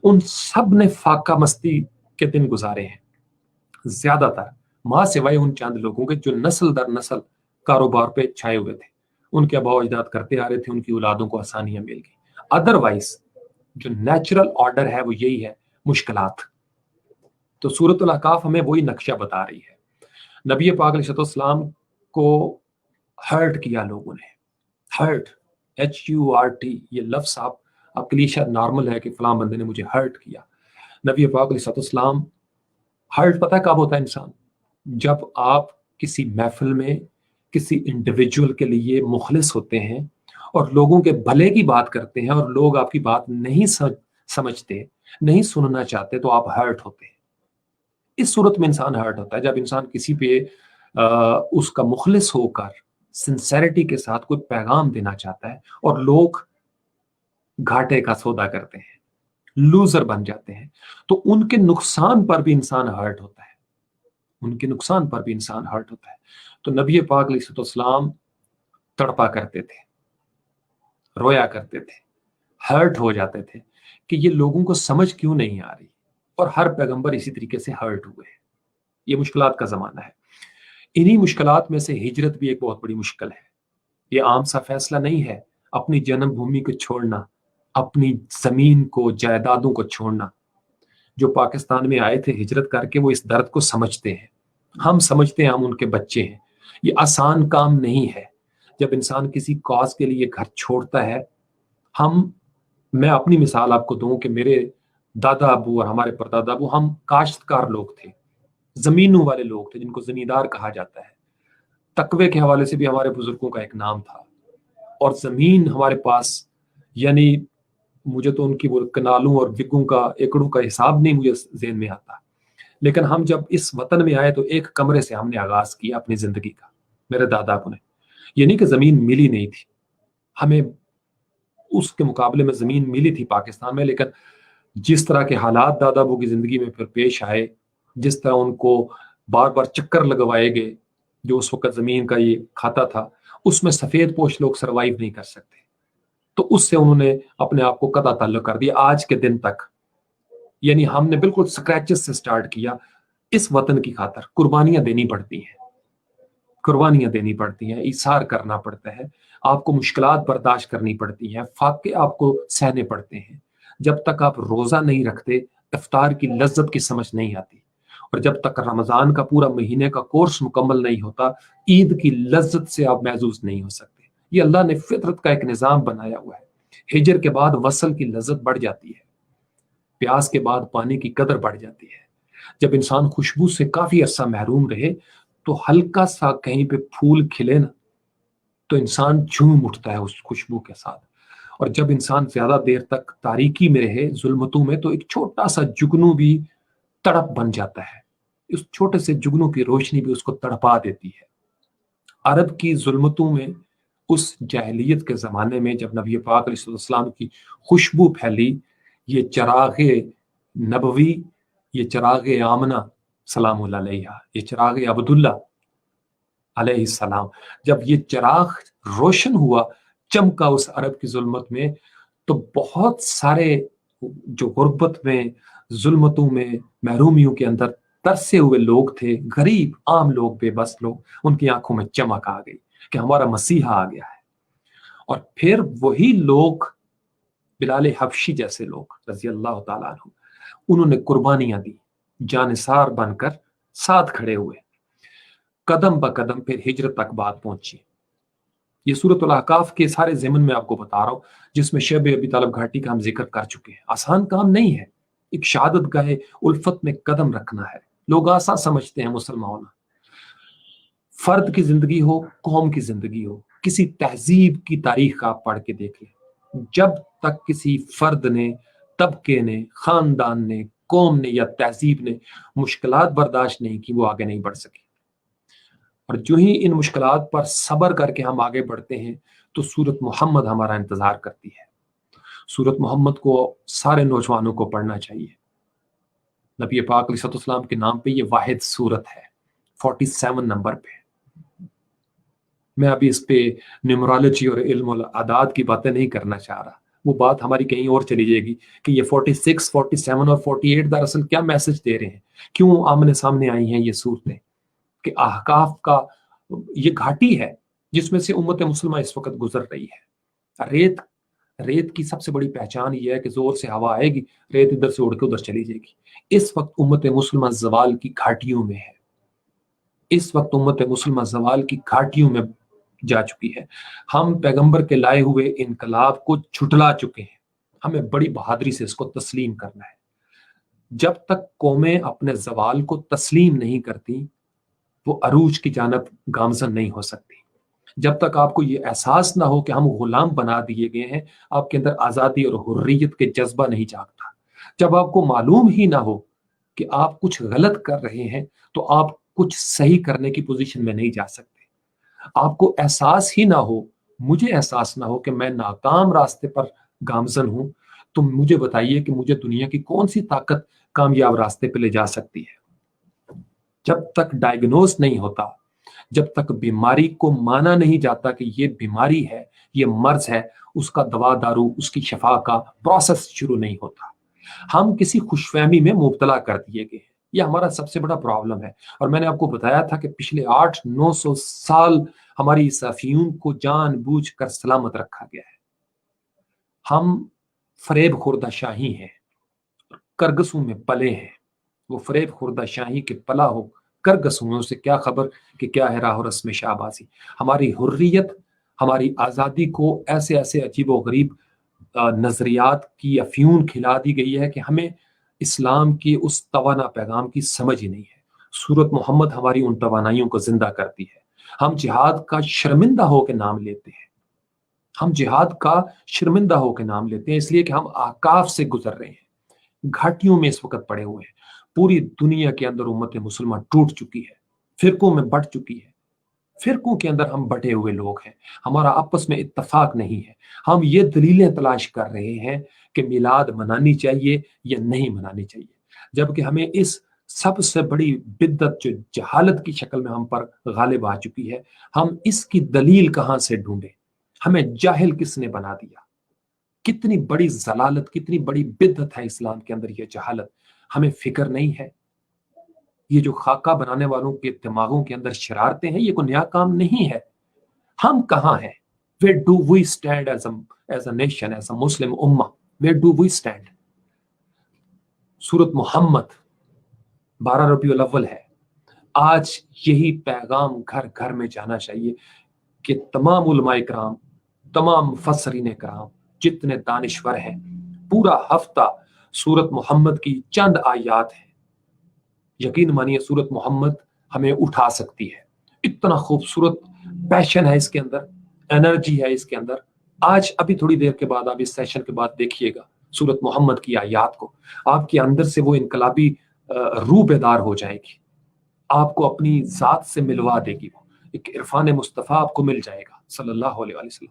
ان سب نے فاقہ مستی کے دن گزارے ہیں. زیادہ تر ماں سوائے ان چند لوگوں کے جو نسل در نسل کاروبار پہ چھائے ہوئے تھے, ان کے آباء و اجداد کرتے آ رہے تھے, ان کی اولادوں کو آسانیاں مل گئی. ادروائز جو نیچرل آرڈر ہے وہ یہی ہے, مشکلات. تو سورۃ الاحقاف ہمیں وہی نقشہ بتا رہی ہے. نبی پاک علیہ السلام کو ہرٹ کیا لوگوں نے, ہرٹ, HURT, یہ لفظ آپ کے لیے شاید نارمل ہے کہ فلاں بندے نے مجھے ہرٹ کیا. نبی پاک علیہ السلام, ہرٹ پتہ کب ہوتا ہے انسان, جب آپ کسی محفل میں کسی انڈیویجول کے لیے مخلص ہوتے ہیں اور لوگوں کے بھلے کی بات کرتے ہیں اور لوگ آپ کی بات نہیں سمجھتے, نہیں سننا چاہتے, تو آپ ہرٹ ہوتے ہیں. اس صورت میں انسان ہرٹ ہوتا ہے جب انسان کسی پہ اس کا مخلص ہو کر سنسیریٹی کے ساتھ کوئی پیغام دینا چاہتا ہے اور لوگ گھاٹے کا سودا کرتے ہیں, لوزر بن جاتے ہیں, تو ان کے نقصان پر بھی انسان ہرٹ ہوتا ہے, ان کے نقصان پر بھی انسان ہرٹ ہوتا ہے. تو نبی پاک علیہ السلام تڑپا کرتے تھے, رویا کرتے تھے, ہرٹ ہو جاتے تھے کہ یہ لوگوں کو سمجھ کیوں نہیں آ رہی. اور ہر پیغمبر اسی طریقے سے ہرٹ ہوئے ہیں. یہ مشکلات کا زمانہ ہے. انہی مشکلات میں سے ہجرت بھی ایک بہت بڑی مشکل ہے. یہ عام سا فیصلہ نہیں ہے اپنی جنم بھومی کو چھوڑنا, اپنی زمین کو, جائیدادوں کو چھوڑنا. جو پاکستان میں آئے تھے ہجرت کر کے وہ اس درد کو سمجھتے ہیں. ہم سمجھتے ہیں, ہم ان کے بچے ہیں. یہ آسان کام نہیں ہے. جب انسان کسی کاز کے لیے گھر چھوڑتا ہے, میں اپنی مثال آپ کو دوں کہ میرے دادا ابو اور ہمارے پردادا ابو, ہم کاشتکار لوگ تھے, زمینوں والے لوگ تھے جن کو زمیندار کہا جاتا ہے. تقوی کے حوالے سے بھی ہمارے بزرگوں کا ایک نام تھا. اور زمین ہمارے پاس, یعنی مجھے تو ان کی وہ کنالوں اور بگوں کا, ایکڑوں کا حساب نہیں مجھے ذہن میں آتا. لیکن ہم جب اس وطن میں آئے تو ایک کمرے سے ہم نے آغاز کیا اپنی زندگی کا, میرے دادا ابو نے. یہ نہیں کہ زمین ملی نہیں تھی, ہمیں اس کے مقابلے میں زمین ملی تھی پاکستان میں, لیکن جس طرح کے حالات دادا ابو کی زندگی میں پھر پیش آئے, جس طرح ان کو بار بار چکر لگوائے گئے, جو اس وقت زمین کا یہ کھاتا تھا, اس میں سفید پوش لوگ سروائیو نہیں کر سکتے. تو اس سے انہوں نے اپنے آپ کو قطع تعلق کر دیا آج کے دن تک. یعنی ہم نے بالکل سکریچز سے سٹارٹ کیا. اس وطن کی خاطر قربانیاں دینی پڑتی ہیں, قربانیاں دینی پڑتی ہیں, ایثار کرنا پڑتا ہے, آپ کو مشکلات برداشت کرنی پڑتی ہیں, فاقے آپ کو سہنے پڑتے ہیں. جب تک آپ روزہ نہیں رکھتے افطار کی لذت کی سمجھ نہیں آتی. اور جب تک رمضان کا پورا مہینے کا کورس مکمل نہیں ہوتا عید کی لذت سے آپ محظوظ نہیں ہو سکتے۔ یہ اللہ نے فطرت کا ایک نظام بنایا ہوا ہے۔ ہجر کے بعد وصل کی لذت بڑھ جاتی ہے، پیاس کے بعد پانی کی قدر بڑھ جاتی ہے۔ جب انسان خوشبو سے کافی عرصہ محروم رہے تو ہلکا سا کہیں پہ پھول کھلے نا تو انسان جھوم اٹھتا ہے اس خوشبو کے ساتھ۔ اور جب انسان زیادہ دیر تک تاریکی میں رہے، ظلمتوں میں، تو ایک چھوٹا سا جگنو بھی تڑپ بن جاتا ہے۔ اس چھوٹے سے جگنو کی روشنی بھی اس کو تڑپا دیتی ہے۔ عرب کی ظلمتوں میں اس جاہلیت کے زمانے میں جب نبی پاک علیہ السلام کی خوشبو پھیلی، یہ چراغ نبوی، یہ چراغ آمنہ سلام اللہ علیہ، یہ چراغ عبداللہ علیہ السلام، جب یہ چراغ روشن ہوا، چمکا اس عرب کی ظلمت میں، تو بہت سارے جو غربت میں، ظلمتوں میں، محرومیوں کے اندر ترسے ہوئے لوگ تھے، غریب عام لوگ، بے بس لوگ، ان کی آنکھوں میں چمک آ گئی کہ ہمارا مسیحا آ گیا ہے۔ اور پھر وہی لوگ، بلال حبشی جیسے لوگ رضی اللہ تعالیٰ عنہ، انہوں نے قربانیاں دی، جانثار بن کر ساتھ کھڑے ہوئے، قدم با قدم پھر ہجرت تک بات پہنچی۔ یہ سورۃ الاحقاف کے سارے ضمن میں آپ کو بتا رہا ہوں، جس میں شیب ابی طالب گھاٹی کا ہم ذکر کر چکے ہیں۔ آسان کام نہیں ہے، ایک شہادت گاہ الفت میں قدم رکھنا ہے۔ لوگ آسان سمجھتے ہیں مسلمان ہونا۔ فرد کی زندگی ہو، قوم کی زندگی ہو، کسی تہذیب کی تاریخ آپ پڑھ کے دیکھ لیں، جب تک کسی فرد نے، طبقے نے، خاندان نے، قوم نے یا تہذیب نے مشکلات برداشت نہیں کی، وہ آگے نہیں بڑھ سکی۔ اور جو ہی ان مشکلات پر صبر کر کے ہم آگے بڑھتے ہیں تو سورت محمد ہمارا انتظار کرتی ہے۔ سورت محمد کو سارے نوجوانوں کو پڑھنا چاہیے۔ نبی پاک علیہ السلام کے نام پہ یہ واحد سورت ہے، 47 نمبر پہ۔ میں ابھی اس پہ نیمرالوجی اور علم الاعداد کی باتیں نہیں کرنا چاہ رہا، وہ بات ہماری کہیں اور چلی جائے گی کہ یہ 46، 47 اور 48 دراصل کیا میسج دے رہے ہیں، کیوں آمنے سامنے آئی ہیں یہ صورتیں، کہ احقاف کا یہ گھاٹی ہے جس میں سے امت مسلمہ اس وقت گزر رہی ہے۔ ریت کی سب سے بڑی پہچان یہ ہے کہ زور سے ہوا آئے گی، ریت ادھر سے اڑ کے ادھر چلی جائے گی۔ اس وقت امت مسلمہ زوال کی گھاٹیوں میں ہے، اس وقت امت مسلمہ زوال کی گھاٹیوں میں جا چکی ہے۔ ہم پیغمبر کے لائے ہوئے انقلاب کو جھٹلا چکے ہیں، ہمیں بڑی بہادری سے اس کو تسلیم کرنا ہے۔ جب تک قومیں اپنے زوال کو تسلیم نہیں کرتی وہ عروج کی جانب گامزن نہیں ہو سکتی۔ جب تک آپ کو یہ احساس نہ ہو کہ ہم غلام بنا دیے گئے ہیں، آپ کے اندر آزادی اور حریت کے جذبہ نہیں جاگتا۔ جب آپ کو معلوم ہی نہ ہو کہ آپ کچھ غلط کر رہے ہیں تو آپ کچھ صحیح کرنے کی پوزیشن میں نہیں جا سکتے۔ آپ کو احساس ہی نہ ہو، مجھے احساس نہ ہو کہ میں ناکام راستے پر گامزن ہوں، تو مجھے بتائیے کہ مجھے دنیا کی کون سی طاقت کامیاب راستے پہ لے جا سکتی ہے۔ جب تک ڈائگنوز نہیں ہوتا، جب تک بیماری کو مانا نہیں جاتا کہ یہ بیماری ہے، یہ مرض ہے، اس کا دوا دارو، اس کی شفا کا پروسیس شروع نہیں ہوتا۔ ہم کسی خوش فہمی میں مبتلا کر دیے گئے ہیں، یہ ہمارا سب سے بڑا پرابلم ہے۔ اور میں نے آپ کو بتایا تھا کہ پچھلے 800-900 سال ہماری عیسائیوں کو جان بوجھ کر سلامت رکھا گیا ہے۔ ہم فریب خوردہ شاہی ہیں، کرگسوں میں پلے ہیں۔ وہ فریب خوردہ شاہی کے پلا ہو کرگسوں سے کیا خبر کہ کیا ہے راہ و رسم شہبازی۔ ہماری حریت، ہماری آزادی کو ایسے ایسے عجیب و غریب نظریات کی افیون کھلا دی گئی ہے کہ ہمیں اسلام کی اس توانا پیغام کی سمجھ ہی نہیں ہے۔ سورت محمد ہماری ان توانائیوں کو زندہ کرتی ہے۔ ہم جہاد کا شرمندہ ہو کے نام لیتے ہیں، ہم جہاد کا شرمندہ ہو کے نام لیتے ہیں اس لیے کہ ہم احقاف سے گزر رہے ہیں، گھاٹیوں میں اس وقت پڑے ہوئے ہیں۔ پوری دنیا کے اندر امت مسلمہ ٹوٹ چکی ہے، فرقوں میں بٹ چکی ہے، فرقوں کے اندر ہم بٹے ہوئے لوگ ہیں، ہمارا آپس میں اتفاق نہیں ہے۔ ہم یہ دلیلیں تلاش کر رہے ہیں کہ میلاد منانی چاہیے یا نہیں منانی چاہیے، جبکہ ہمیں اس سب سے بڑی بدعت جو جہالت کی شکل میں ہم پر غالب آ چکی ہے، ہم اس کی دلیل کہاں سے ڈھونڈیں؟ ہمیں جاہل کس نے بنا دیا؟ کتنی بڑی ضلالت، کتنی بڑی بدعت ہے اسلام کے اندر یہ جہالت، ہمیں فکر نہیں ہے۔ یہ جو خاکہ بنانے والوں کے دماغوں کے اندر شرارتیں ہیں، یہ کوئی نیا کام نہیں ہے۔ ہم کہاں ہیں؟ Where do we stand as a nation, as a Muslim ummah? Where do we stand? سورت محمد 12 ربیع الاول ہے. آج یہی پیغام گھر گھر میں جانا چاہیے کہ تمام علماء کرام، تمام مفسرین کرام، جتنے دانشور ہیں، پورا ہفتہ سورت محمد کی چند آیات ہیں. یقین مانیے سورت محمد ہمیں اٹھا سکتی ہے. اتنا خوبصورت پیشن ہے اس کے اندر، انرجی ہے اس کے اندر. آج ابھی تھوڑی دیر کے بعد، آپ اس سیشن کے بعد دیکھیے گا سورت محمد کی آیات کو، آپ کے اندر سے وہ انقلابی روح بیدار ہو جائے گی، آپ کو اپنی ذات سے ملوا دے گی. وہ ایک عرفان مصطفیٰ آپ کو مل جائے گا صلی اللہ علیہ وسلم.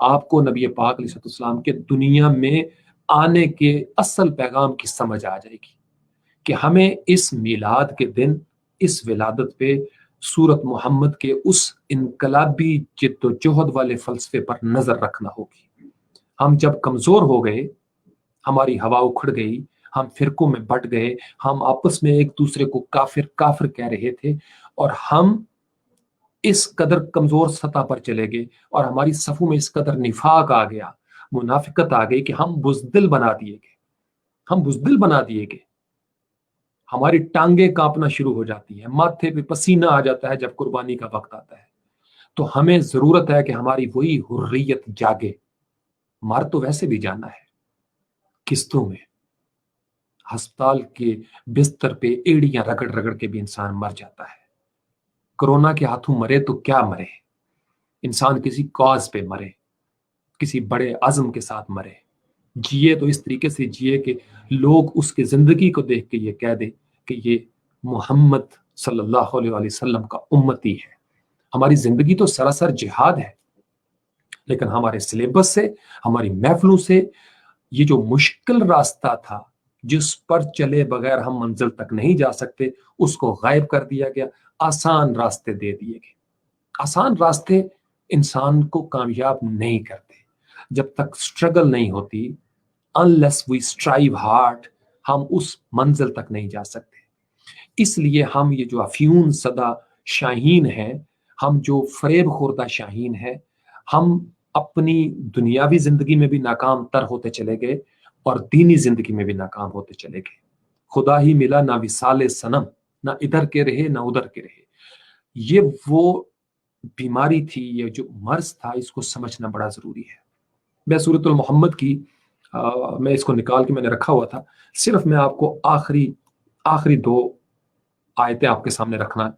آپ کو نبی پاک علیہ السلام کے دنیا میں آنے کے اصل پیغام کی سمجھ آ جائے گی کہ ہمیں اس میلاد کے دن، اس ولادت پہ سورت محمد کے اس انقلابی جد و جہد والے فلسفے پر نظر رکھنا ہوگی. ہم جب کمزور ہو گئے، ہماری ہوا اکھڑ گئی، ہم فرقوں میں بٹ گئے، ہم آپس میں ایک دوسرے کو کافر کافر کہہ رہے تھے، اور ہم اس قدر کمزور سطح پر چلے گئے اور ہماری صفوں میں اس قدر نفاق آ گیا، منافقت آ گئی کہ ہم بزدل بنا دیے گئے. ہم بزدل بنا دیے گئے. ہماری ٹانگیں کانپنا شروع ہو جاتی ہیں، ماتھے پہ پسینہ آ جاتا ہے جب قربانی کا وقت آتا ہے. تو ہمیں ضرورت ہے کہ ہماری وہی حریت جاگے. مر تو ویسے بھی جانا ہے، قسطوں میں. ہسپتال کے بستر پہ ایڑیاں رگڑ رگڑ کے بھی انسان مر جاتا ہے. کرونا کے ہاتھوں مرے تو کیا مرے، انسان کسی کاز پہ مرے، کسی بڑے عزم کے ساتھ مرے. جیے تو اس طریقے سے جیے کہ لوگ اس کے زندگی کو دیکھ کے یہ کہہ دیں کہ یہ محمد صلی اللہ علیہ وسلم کا امتی ہے. ہماری زندگی تو سراسر جہاد ہے، لیکن ہمارے سلیبس سے، ہماری محفلوں سے یہ جو مشکل راستہ تھا جس پر چلے بغیر ہم منزل تک نہیں جا سکتے، اس کو غائب کر دیا گیا. آسان راستے دے دیے گئے. آسان راستے انسان کو کامیاب نہیں کرتے. جب تک سٹرگل نہیں ہوتی، unless we strive hard، ہم اس منزل تک نہیں جا سکتے. اس لیے ہم یہ جو افیون صدا شاہین ہیں، ہم جو فریب خوردہ شاہین ہیں، ہم اپنی دنیاوی زندگی میں بھی ناکام تر ہوتے چلے گئے اور دینی زندگی میں بھی ناکام ہوتے چلے گئے. خدا ہی ملا نہ وصال صنم، نہ ادھر کے رہے نہ ادھر کے رہے. یہ وہ بیماری تھی، یہ جو مرض تھا، اس کو سمجھنا بڑا ضروری ہے. میں سورۃ المحمد کی میں اس کو نکال کے میں نے رکھا ہوا تھا، صرف میں آپ کو آخری 2 آیتیں آپ کے سامنے رکھنا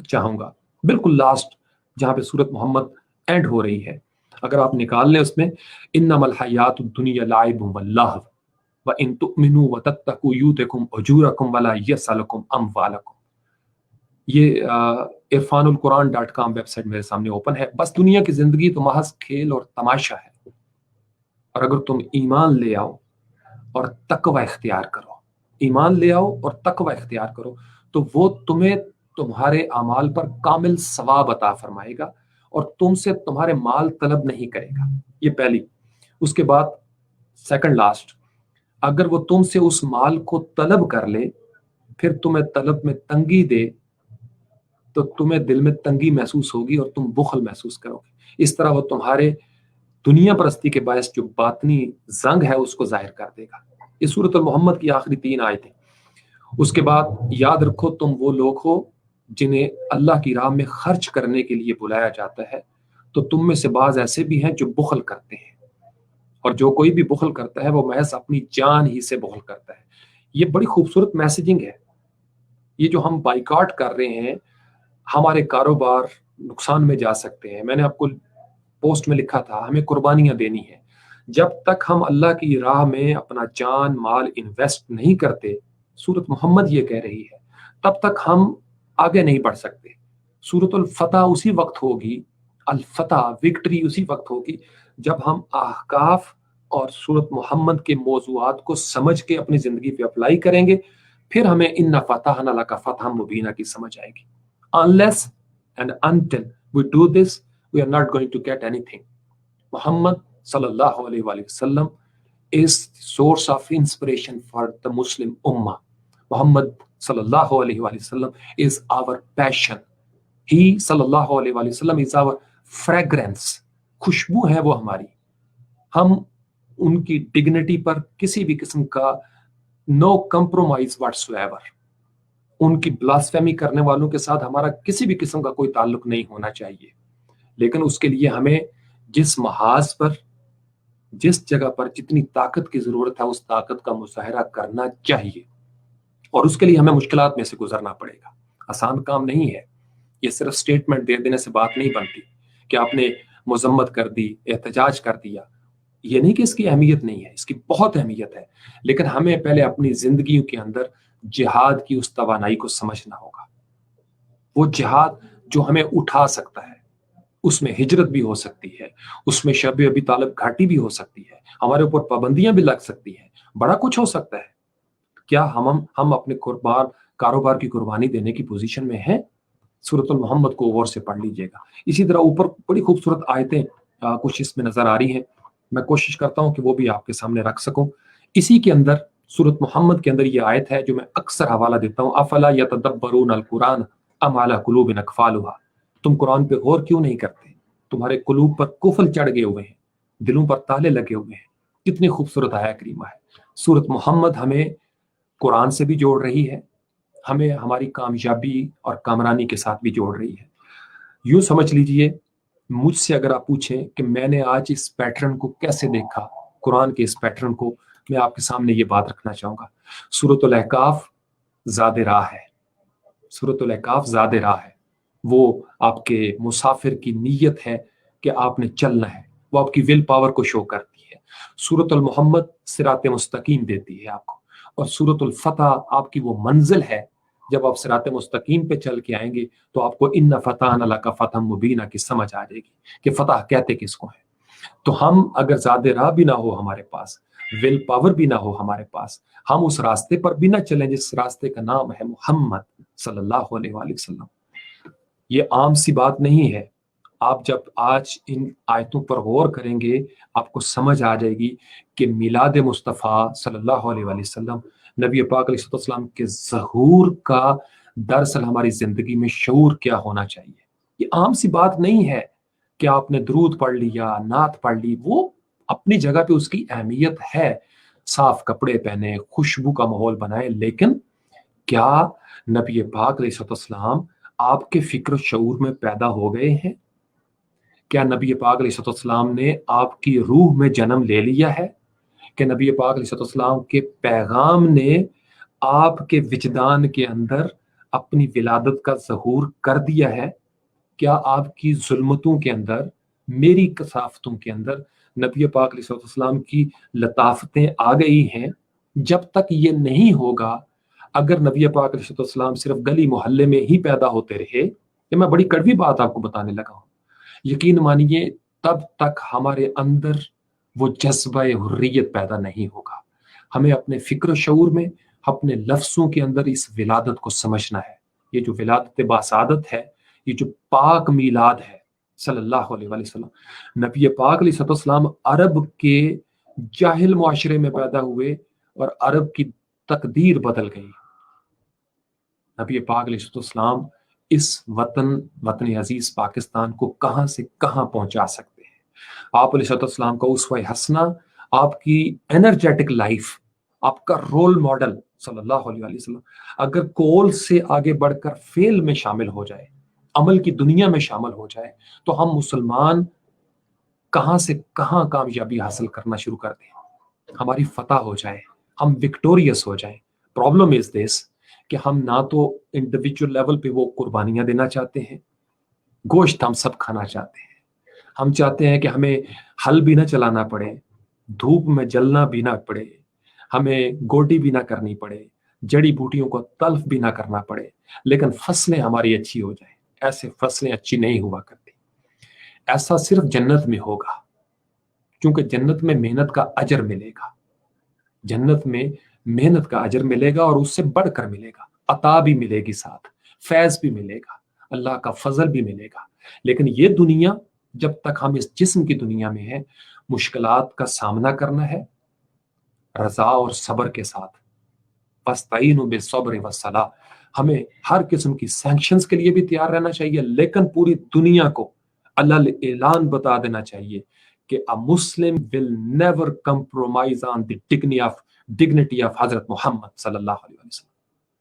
چاہوں گا. بالکل لاسٹ جہاں پہ سورۃ محمد اینڈ ہو رہی ہے، اگر آپ نکال لیں اس میں انما الحیات الدنیا لعب واللہو وان تؤمنوا وتتقوا یؤتکم اجورکم ولا یسألکم اموالکم. یہ irfanulquran.com ویب سائٹ میرے سامنے اوپن ہے. بس دنیا کی زندگی تو محض کھیل اور تماشا ہے، اور اگر تم ایمان لے آؤ اور تقوی اختیار کرو، ایمان لے آؤ اور تقوی اختیار کرو، تو وہ تمہیں تمہارے اعمال پر کامل ثواب عطا فرمائے گا اور تم سے تمہارے مال طلب نہیں کرے گا. یہ پہلی. اس کے بعد سیکنڈ لاسٹ، اگر وہ تم سے اس مال کو طلب کر لے، پھر تمہیں طلب میں تنگی دے، تو تمہیں دل میں تنگی محسوس ہوگی اور تم بخل محسوس کرو گے. اس طرح وہ تمہارے دنیا پرستی کے باعث جو باطنی زنگ ہے اس کو ظاہر کر دے گا. یہ سورۃ المحمد کی آخری 3 آیتیں. اس کے بعد یاد رکھو تم وہ لوگ ہو جنہیں اللہ کی راہ میں خرچ کرنے کے لیے بلایا جاتا ہے، تو تم میں سے بعض ایسے بھی ہیں جو بخل کرتے ہیں، اور جو کوئی بھی بخل کرتا ہے وہ محض اپنی جان ہی سے بخل کرتا ہے. یہ بڑی خوبصورت میسیجنگ ہے. یہ جو ہم بائیکاٹ کر رہے ہیں، ہمارے کاروبار نقصان میں جا سکتے ہیں. میں نے آپ کو پوسٹ میں لکھا تھا ہمیں قربانیاں دینی ہیں. جب تک ہم اللہ کی راہ میں اپنا جان مال انویسٹ نہیں کرتے، سورۃ محمد یہ کہہ رہی ہے، تب تک ہم آگے نہیں بڑھ سکتے. سورۃ الفتح اسی وقت ہوگی، الفتح وکٹری اسی وقت ہوگی جب ہم احقاف اور سورۃ محمد کے موضوعات کو سمجھ کے اپنی زندگی پہ اپلائی کریں گے. پھر ہمیں ان فتحنا لک فتحا مبینہ کی سمجھ آئے گی. Unless and until we do this, we are not going to get anything. Muhammad sallallahu alaihi wasallam is the source of inspiration for the Muslim Ummah. Muhammad sallallahu alaihi wasallam is our passion. He sallallahu alaihi wasallam is our fragrance. خوشبو ہے وہ ہماری. ہم ان کی dignity پر کسی بھی قسم کا no compromise whatsoever. ان کی بلاسفیمی کرنے والوں کے ساتھ ہمارا کسی بھی قسم کا کوئی تعلق نہیں ہونا چاہیے، لیکن اس کے لیے ہمیں جس محاذ پر، جس جگہ پر جتنی طاقت کی ضرورت ہے اس طاقت کا مظاہرہ کرنا چاہیے، اور اس کے لیے ہمیں مشکلات میں سے گزرنا پڑے گا۔ آسان کام نہیں ہے، یہ صرف سٹیٹمنٹ دے دینے سے بات نہیں بنتی کہ آپ نے مذمت کر دی، احتجاج کر دیا۔ یہ نہیں کہ اس کی اہمیت نہیں ہے، اس کی بہت اہمیت ہے، لیکن ہمیں پہلے اپنی زندگیوں کے اندر جہاد کی اس توانائی کو سمجھنا ہوگا۔ وہ جہاد جو ہمیں اٹھا سکتا ہے، اس میں ہجرت بھی ہو سکتی ہے، اس میں شب ابی طالب گھاٹی بھی ہو سکتی ہے، ہمارے اوپر پابندیاں بھی لگ سکتی ہیں، بڑا کچھ ہو سکتا ہے۔ کیا ہم اپنے کاروبار کی قربانی دینے کی پوزیشن میں ہیں؟ سورۃ المحمد کو غور سے پڑھ لیجئے گا۔ اسی طرح اوپر بڑی خوبصورت آیتیں کچھ اس میں نظر آ رہی ہیں، میں کوشش کرتا ہوں کہ وہ بھی آپ کے سامنے رکھ سکوں۔ اسی کے اندر سورۃ محمد کے اندر یہ آیت ہے جو میں اکثر حوالہ دیتا ہوں، افلا یتدبرون القرآن ام علی قلوب اقفالها، تم قرآن پہ غور کیوں نہیں کرتے؟ تمہارے قلوب پر قفل چڑھ گئے ہوئے ہیں، دلوں پر تالے لگے ہوئے ہیں۔ کتنی خوبصورت آیت کریمہ ہے۔ سورۃ محمد ہمیں قرآن سے بھی جوڑ رہی ہے، ہمیں ہماری کامیابی اور کامرانی کے ساتھ بھی جوڑ رہی ہے۔ یوں سمجھ لیجئے، مجھ سے اگر آپ پوچھیں کہ میں نے آج اس پیٹرن کو کیسے دیکھا، قرآن کے اس پیٹرن کو، میں آپ کے سامنے یہ بات رکھنا چاہوں گا۔ سورۃ الاحقاف زاد راہ ہے، سورۃ الاحقاف زاد راہ ہے، وہ آپ کے مسافر کی نیت ہے کہ آپ نے چلنا ہے، وہ آپ کی ول پاور کو شو کرتی ہے۔ سورۃ المحمد صراط مستقیم دیتی ہے آپ کو، اور سورۃ الفتح آپ کی وہ منزل ہے، جب آپ صراط مستقیم پہ چل کے آئیں گے تو آپ کو ان فتحنا لک فتحا مبینا کی سمجھ آ جائے گی کہ فتح کہتے کس کو ہے۔ تو ہم اگر زاد راہ بھی نہ ہو ہمارے پاس، ول پاور بھی نہ ہو ہمارے پاس، ہم اس راستے پر بھی نہ چلیں جس راستے کا نام ہے محمد صلی اللہ علیہ وآلہ وسلم۔ یہ عام سی بات نہیں ہے۔ آپ جب آج ان آیتوں پر غور کریں گے آپ کو سمجھ آ جائے گی کہ میلاد مصطفیٰ صلی اللہ علیہ وآلہ وسلم، نبی پاک علیہ السلام کے ظہور کا دراصل ہماری زندگی میں شعور کیا ہونا چاہیے۔ یہ عام سی بات نہیں ہے کہ آپ نے درود پڑھ لیا، نعت پڑھ لی، وہ اپنی جگہ پہ اس کی اہمیت ہے، صاف کپڑے پہنے، خوشبو کا ماحول بنائے، لیکن کیا نبی پاک علیہ السلام آپ کے فکر و شعور میں پیدا ہو گئے ہیں؟ کیا نبی پاک علیہ السلام نے آپ کی روح میں جنم لے لیا ہے؟ کہ نبی پاک علیہ السلام کے پیغام نے آپ کے وجدان کے اندر اپنی ولادت کا ظہور کر دیا ہے؟ کیا آپ کی ظلمتوں کے اندر، میری کثافتوں کے اندر نبی پاک علیہ السلام کی لطافتیں آ گئی ہیں؟ جب تک یہ نہیں ہوگا، اگر نبی پاک علیہ السلام صرف گلی محلے میں ہی پیدا ہوتے رہے، یہ میں بڑی کڑوی بات آپ کو بتانے لگا ہوں، یقین مانیے تب تک ہمارے اندر وہ جذبہ حریت پیدا نہیں ہوگا۔ ہمیں اپنے فکر و شعور میں، اپنے لفظوں کے اندر اس ولادت کو سمجھنا ہے۔ یہ جو ولادت باسعادت ہے، یہ جو پاک میلاد ہے صلی اللہ علیہ وآلہ وسلم، نبی پاک علیہ السلام عرب کے جاہل معاشرے میں پیدا ہوئے اور عرب کی تقدیر بدل گئی۔ نبی پاک علیہ السلام اس وطن عزیز پاکستان کو کہاں سے کہاں پہنچا سکتے ہیں۔ آپ علیہ السلام کا اسوہ حسنہ، آپ کی انرجیٹک لائف، آپ کا رول ماڈل صلی اللہ علیہ وسلم اگر کول سے آگے بڑھ کر فیل میں شامل ہو جائے، عمل کی دنیا میں شامل ہو جائے، تو ہم مسلمان کہاں سے کہاں کامیابی حاصل کرنا شروع کر دیں، ہماری فتح ہو جائے، ہم وکٹوریس ہو جائیں۔ پرابلم از دس کہ ہم نہ تو انڈیویجول لیول پہ وہ قربانیاں دینا چاہتے ہیں، گوشت ہم سب کھانا چاہتے ہیں، ہم چاہتے ہیں کہ ہمیں ہل بھی نہ چلانا پڑے، دھوپ میں جلنا بھی نہ پڑے، ہمیں گوڈی بھی نہ کرنی پڑے، جڑی بوٹیوں کو تلف بھی نہ کرنا پڑے، لیکن فصلیں ہماری اچھی ہو جائیں۔ ایسے فصلیں اچھی نہیں ہوا کرتی، ایسا صرف جنت میں ہوگا، کیونکہ جنت میں محنت کا اجر ملے گا، جنت میں محنت کا اجر ملے گا، اور اس سے بڑھ کر ملے گا، عطا بھی ملے گی، ساتھ فیض بھی ملے گا، اللہ کا فضل بھی ملے گا۔ لیکن یہ دنیا، جب تک ہم اس جسم کی دنیا میں ہیں، مشکلات کا سامنا کرنا ہے رضا اور صبر کے ساتھ۔ فاستعینوا بالصبر والصلاۃ، ہمیں ہر قسم کی سینکشنز کے لیے بھی تیار رہنا چاہیے، لیکن پوری دنیا کو اللہ اعلان بتا دینا چاہیے کہ a Muslim will never compromise on the dignity of حضرت محمد صلی اللہ علیہ وسلم۔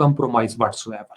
compromise whatsoever.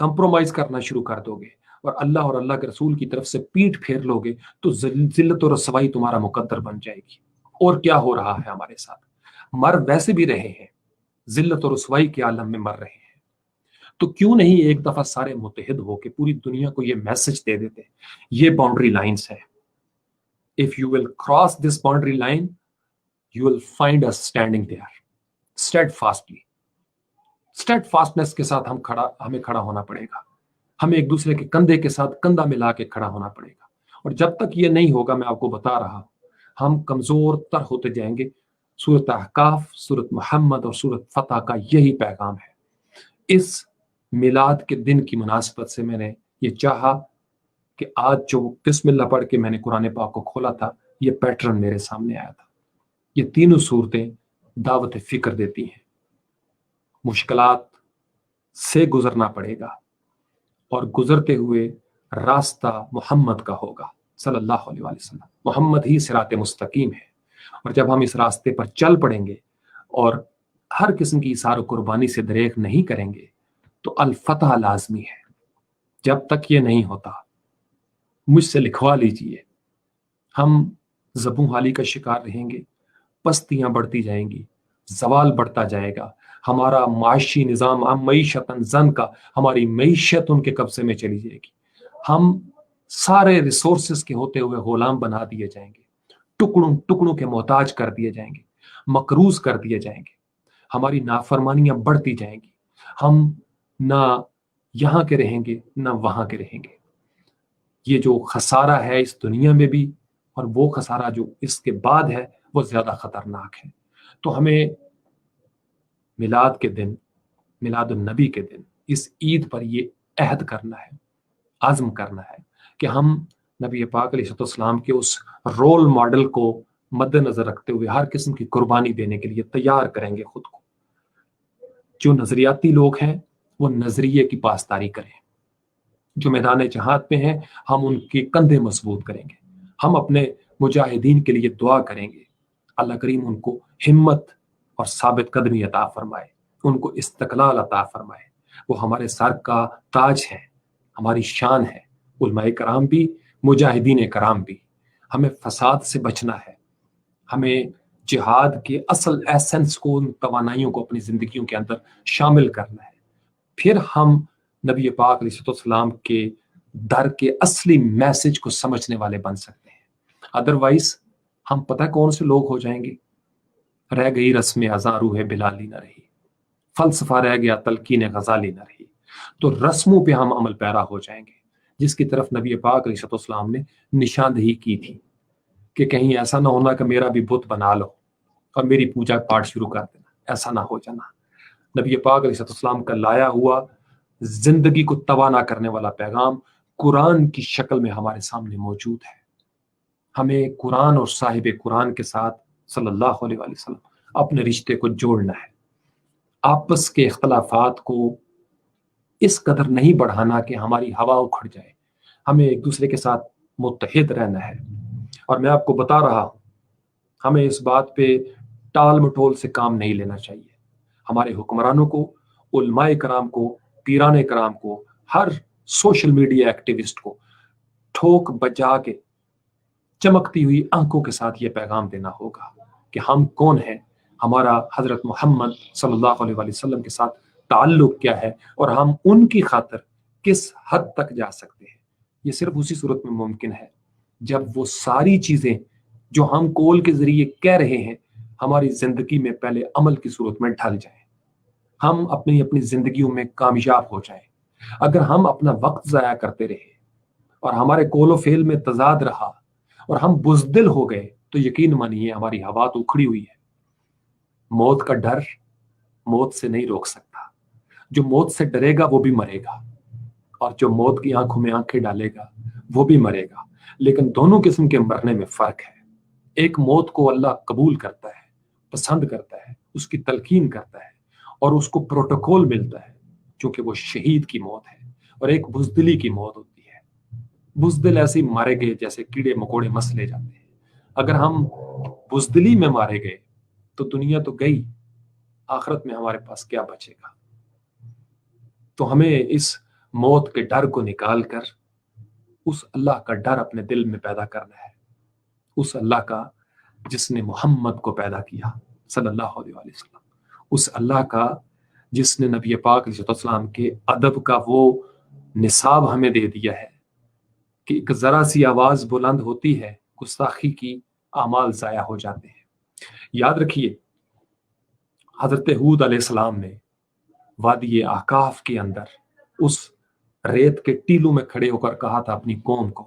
کمپرومائز کرنا شروع کر دو گے اور اللہ کے رسول کی طرف سے پیٹ پھیر لو گے تو ذلت و رسوائی تمہارا مقدر بن جائے گی۔ اور کیا ہو رہا ہے ہمارے ساتھ؟ مر ویسے بھی رہے ہیں، ذلت و رسوائی کے عالم میں مر رہے ہیں، تو کیوں نہیں ایک دفعہ سارے متحد ہو کے پوری دنیا کو یہ میسج دے دیتے یہ باؤنڈری لائنز ہے، if you will cross this boundary line you will find us standing there steadfastly۔ steadfastness کے ساتھ ہمیں کھڑا ہونا پڑے گا، ہمیں ایک دوسرے کے کندھے کے ساتھ کندھا ملا کے کھڑا ہونا پڑے گا، اور جب تک یہ نہیں ہوگا میں آپ کو بتا رہا ہوں ہم کمزور تر ہوتے جائیں گے۔ سورۃ احقاف، سورۃ محمد اور سورۃ فتح کا یہی پیغام ہے۔ اس میلاد کے دن کی مناسبت سے میں نے یہ چاہا کہ آج جو بسم اللہ پڑھ کے میں نے قرآن پاک کو کھولا تھا یہ پیٹرن میرے سامنے آیا تھا۔ یہ تینوں صورتیں دعوت فکر دیتی ہیں، مشکلات سے گزرنا پڑے گا اور گزرتے ہوئے راستہ محمد کا ہوگا صلی اللہ علیہ وآلہ وسلم۔ محمد ہی صراط مستقیم ہے، اور جب ہم اس راستے پر چل پڑیں گے اور ہر قسم کی اثار و قربانی سے دریغ نہیں کریں گے تو الفتح لازمی ہے۔ جب تک یہ نہیں ہوتا مجھ سے لکھوا لیجئے، ہم زبوں حالی کا شکار رہیں گے، پستیاں بڑھتی جائیں گی، زوال بڑھتا جائے گا، ہمارا معاشی نظام معیشت زن کا، ہماری معیشت ان کے قبضے میں چلی جائے گی، ہم سارے ریسورسز کے ہوتے ہوئے غلام بنا دیے جائیں گے، ٹکڑوں ٹکڑوں کے محتاج کر دیے جائیں گے، مقروض کر دیے جائیں گے، ہماری نافرمانیاں بڑھتی جائیں گی، ہم نہ یہاں کے رہیں گے نہ وہاں کے رہیں گے۔ یہ جو خسارہ ہے اس دنیا میں بھی اور وہ خسارہ جو اس کے بعد ہے وہ زیادہ خطرناک ہے۔ تو ہمیں میلاد کے دن، میلاد النبی کے دن، اس عید پر یہ عہد کرنا ہے، عزم کرنا ہے کہ ہم نبی پاک علیہ السلام کے اس رول ماڈل کو مد نظر رکھتے ہوئے ہر قسم کی قربانی دینے کے لیے تیار کریں گے خود کو۔ جو نظریاتی لوگ ہیں وہ نظریے کی پاسداری کریں، جو میدان جہاد پہ ہیں ہم ان کے کندھے مضبوط کریں گے، ہم اپنے مجاہدین کے لیے دعا کریں گے، اللہ کریم ان کو ہمت اور ثابت قدمی عطا فرمائے، ان کو استقلال عطا فرمائے۔ وہ ہمارے سر کا تاج ہے، ہماری شان ہے، علماء کرام بھی، مجاہدین کرام بھی۔ ہمیں فساد سے بچنا ہے، ہمیں جہاد کے اصل ایسنس کو، ان توانائیوں کو اپنی زندگیوں کے اندر شامل کرنا ہے، پھر ہم نبی پاک علیہ السلام کے در کے اصلی میسج کو سمجھنے والے بن سکتے ہیں۔ ادروائز ہم پتہ کون سے لوگ ہو جائیں گے؟ رہ گئی رسم ازاں روح بلالی نہ رہی، فلسفہ رہ گیا تلقین غزالی نہ رہی۔ تو رسموں پہ ہم عمل پیرا ہو جائیں گے، جس کی طرف نبی پاک علیہ السلام نے نشاندہی کی تھی کہ کہیں ایسا نہ ہونا کہ میرا بھی بت بنا لو اور میری پوجا پاٹ شروع کر دینا، ایسا نہ ہو جانا۔ نبی پاک علیہ السلام کا لایا ہوا زندگی کو توانا کرنے والا پیغام قرآن کی شکل میں ہمارے سامنے موجود ہے۔ ہمیں قرآن اور صاحب قرآن کے ساتھ صلی اللہ علیہ وآلہ وسلم اپنے رشتے کو جوڑنا ہے، آپس کے اختلافات کو اس قدر نہیں بڑھانا کہ ہماری ہوا اکھڑ جائے، ہمیں ایک دوسرے کے ساتھ متحد رہنا ہے۔ اور میں آپ کو بتا رہا ہوں ہمیں اس بات پہ ٹال مٹول سے کام نہیں لینا چاہیے۔ ہمارے حکمرانوں کو، علماء کرام کو، پیران کرام کو، ہر سوشل میڈیا ایکٹیوسٹ کو ٹھوک بجا کے چمکتی ہوئی آنکھوں کے ساتھ یہ پیغام دینا ہوگا کہ ہم کون ہیں، ہمارا حضرت محمد صلی اللہ علیہ وآلہ وسلم کے ساتھ تعلق کیا ہے، اور ہم ان کی خاطر کس حد تک جا سکتے ہیں۔ یہ صرف اسی صورت میں ممکن ہے جب وہ ساری چیزیں جو ہم قول کے ذریعے کہہ رہے ہیں ہماری زندگی میں پہلے عمل کی صورت میں ڈھل جائیں، ہم اپنی زندگیوں میں کامیاب ہو جائیں۔ اگر ہم اپنا وقت ضائع کرتے رہے اور ہمارے قول و فعل میں تضاد رہا اور ہم بزدل ہو گئے تو یقین مانیے ہماری ہوا تو اکھڑی ہوئی ہے۔ موت کا ڈر موت سے نہیں روک سکتا، جو موت سے ڈرے گا وہ بھی مرے گا، اور جو موت کی آنکھوں میں آنکھیں ڈالے گا وہ بھی مرے گا۔ لیکن دونوں قسم کے مرنے میں فرق ہے۔ ایک موت کو اللہ قبول کرتا ہے، پسند کرتا ہے، اس کی تلقین کرتا ہے اور اس کو پروٹوکول ملتا ہے، چونکہ وہ شہید کی موت ہے، اور ایک بزدلی کی موت ہوتی ہے۔ بزدل ایسے ہی مارے گئے جیسے کیڑے مکوڑے مس لے جاتے ہیں۔ اگر ہم بزدلی میں مارے گئے تو دنیا تو گئی، آخرت میں ہمارے پاس کیا بچے گا؟ تو ہمیں اس موت کے ڈر کو نکال کر اس اللہ کا ڈر اپنے دل میں پیدا کرنا ہے، اس اللہ کا جس نے محمد کو پیدا کیا صلی اللہ علیہ وآلہ وسلم، اس اللہ کا جس نے نبی پاک علیہ السلام کے ادب کا وہ نصاب ہمیں دے دیا ہے کہ ایک ذرا سی آواز بلند ہوتی ہے گستاخی کی اعمال ضائع ہو جاتے ہیں۔ یاد رکھیے حضرت ہود علیہ السلام نے وادی احقاف کے اندر اس ریت کے ٹیلوں میں کھڑے ہو کر کہا تھا اپنی قوم کو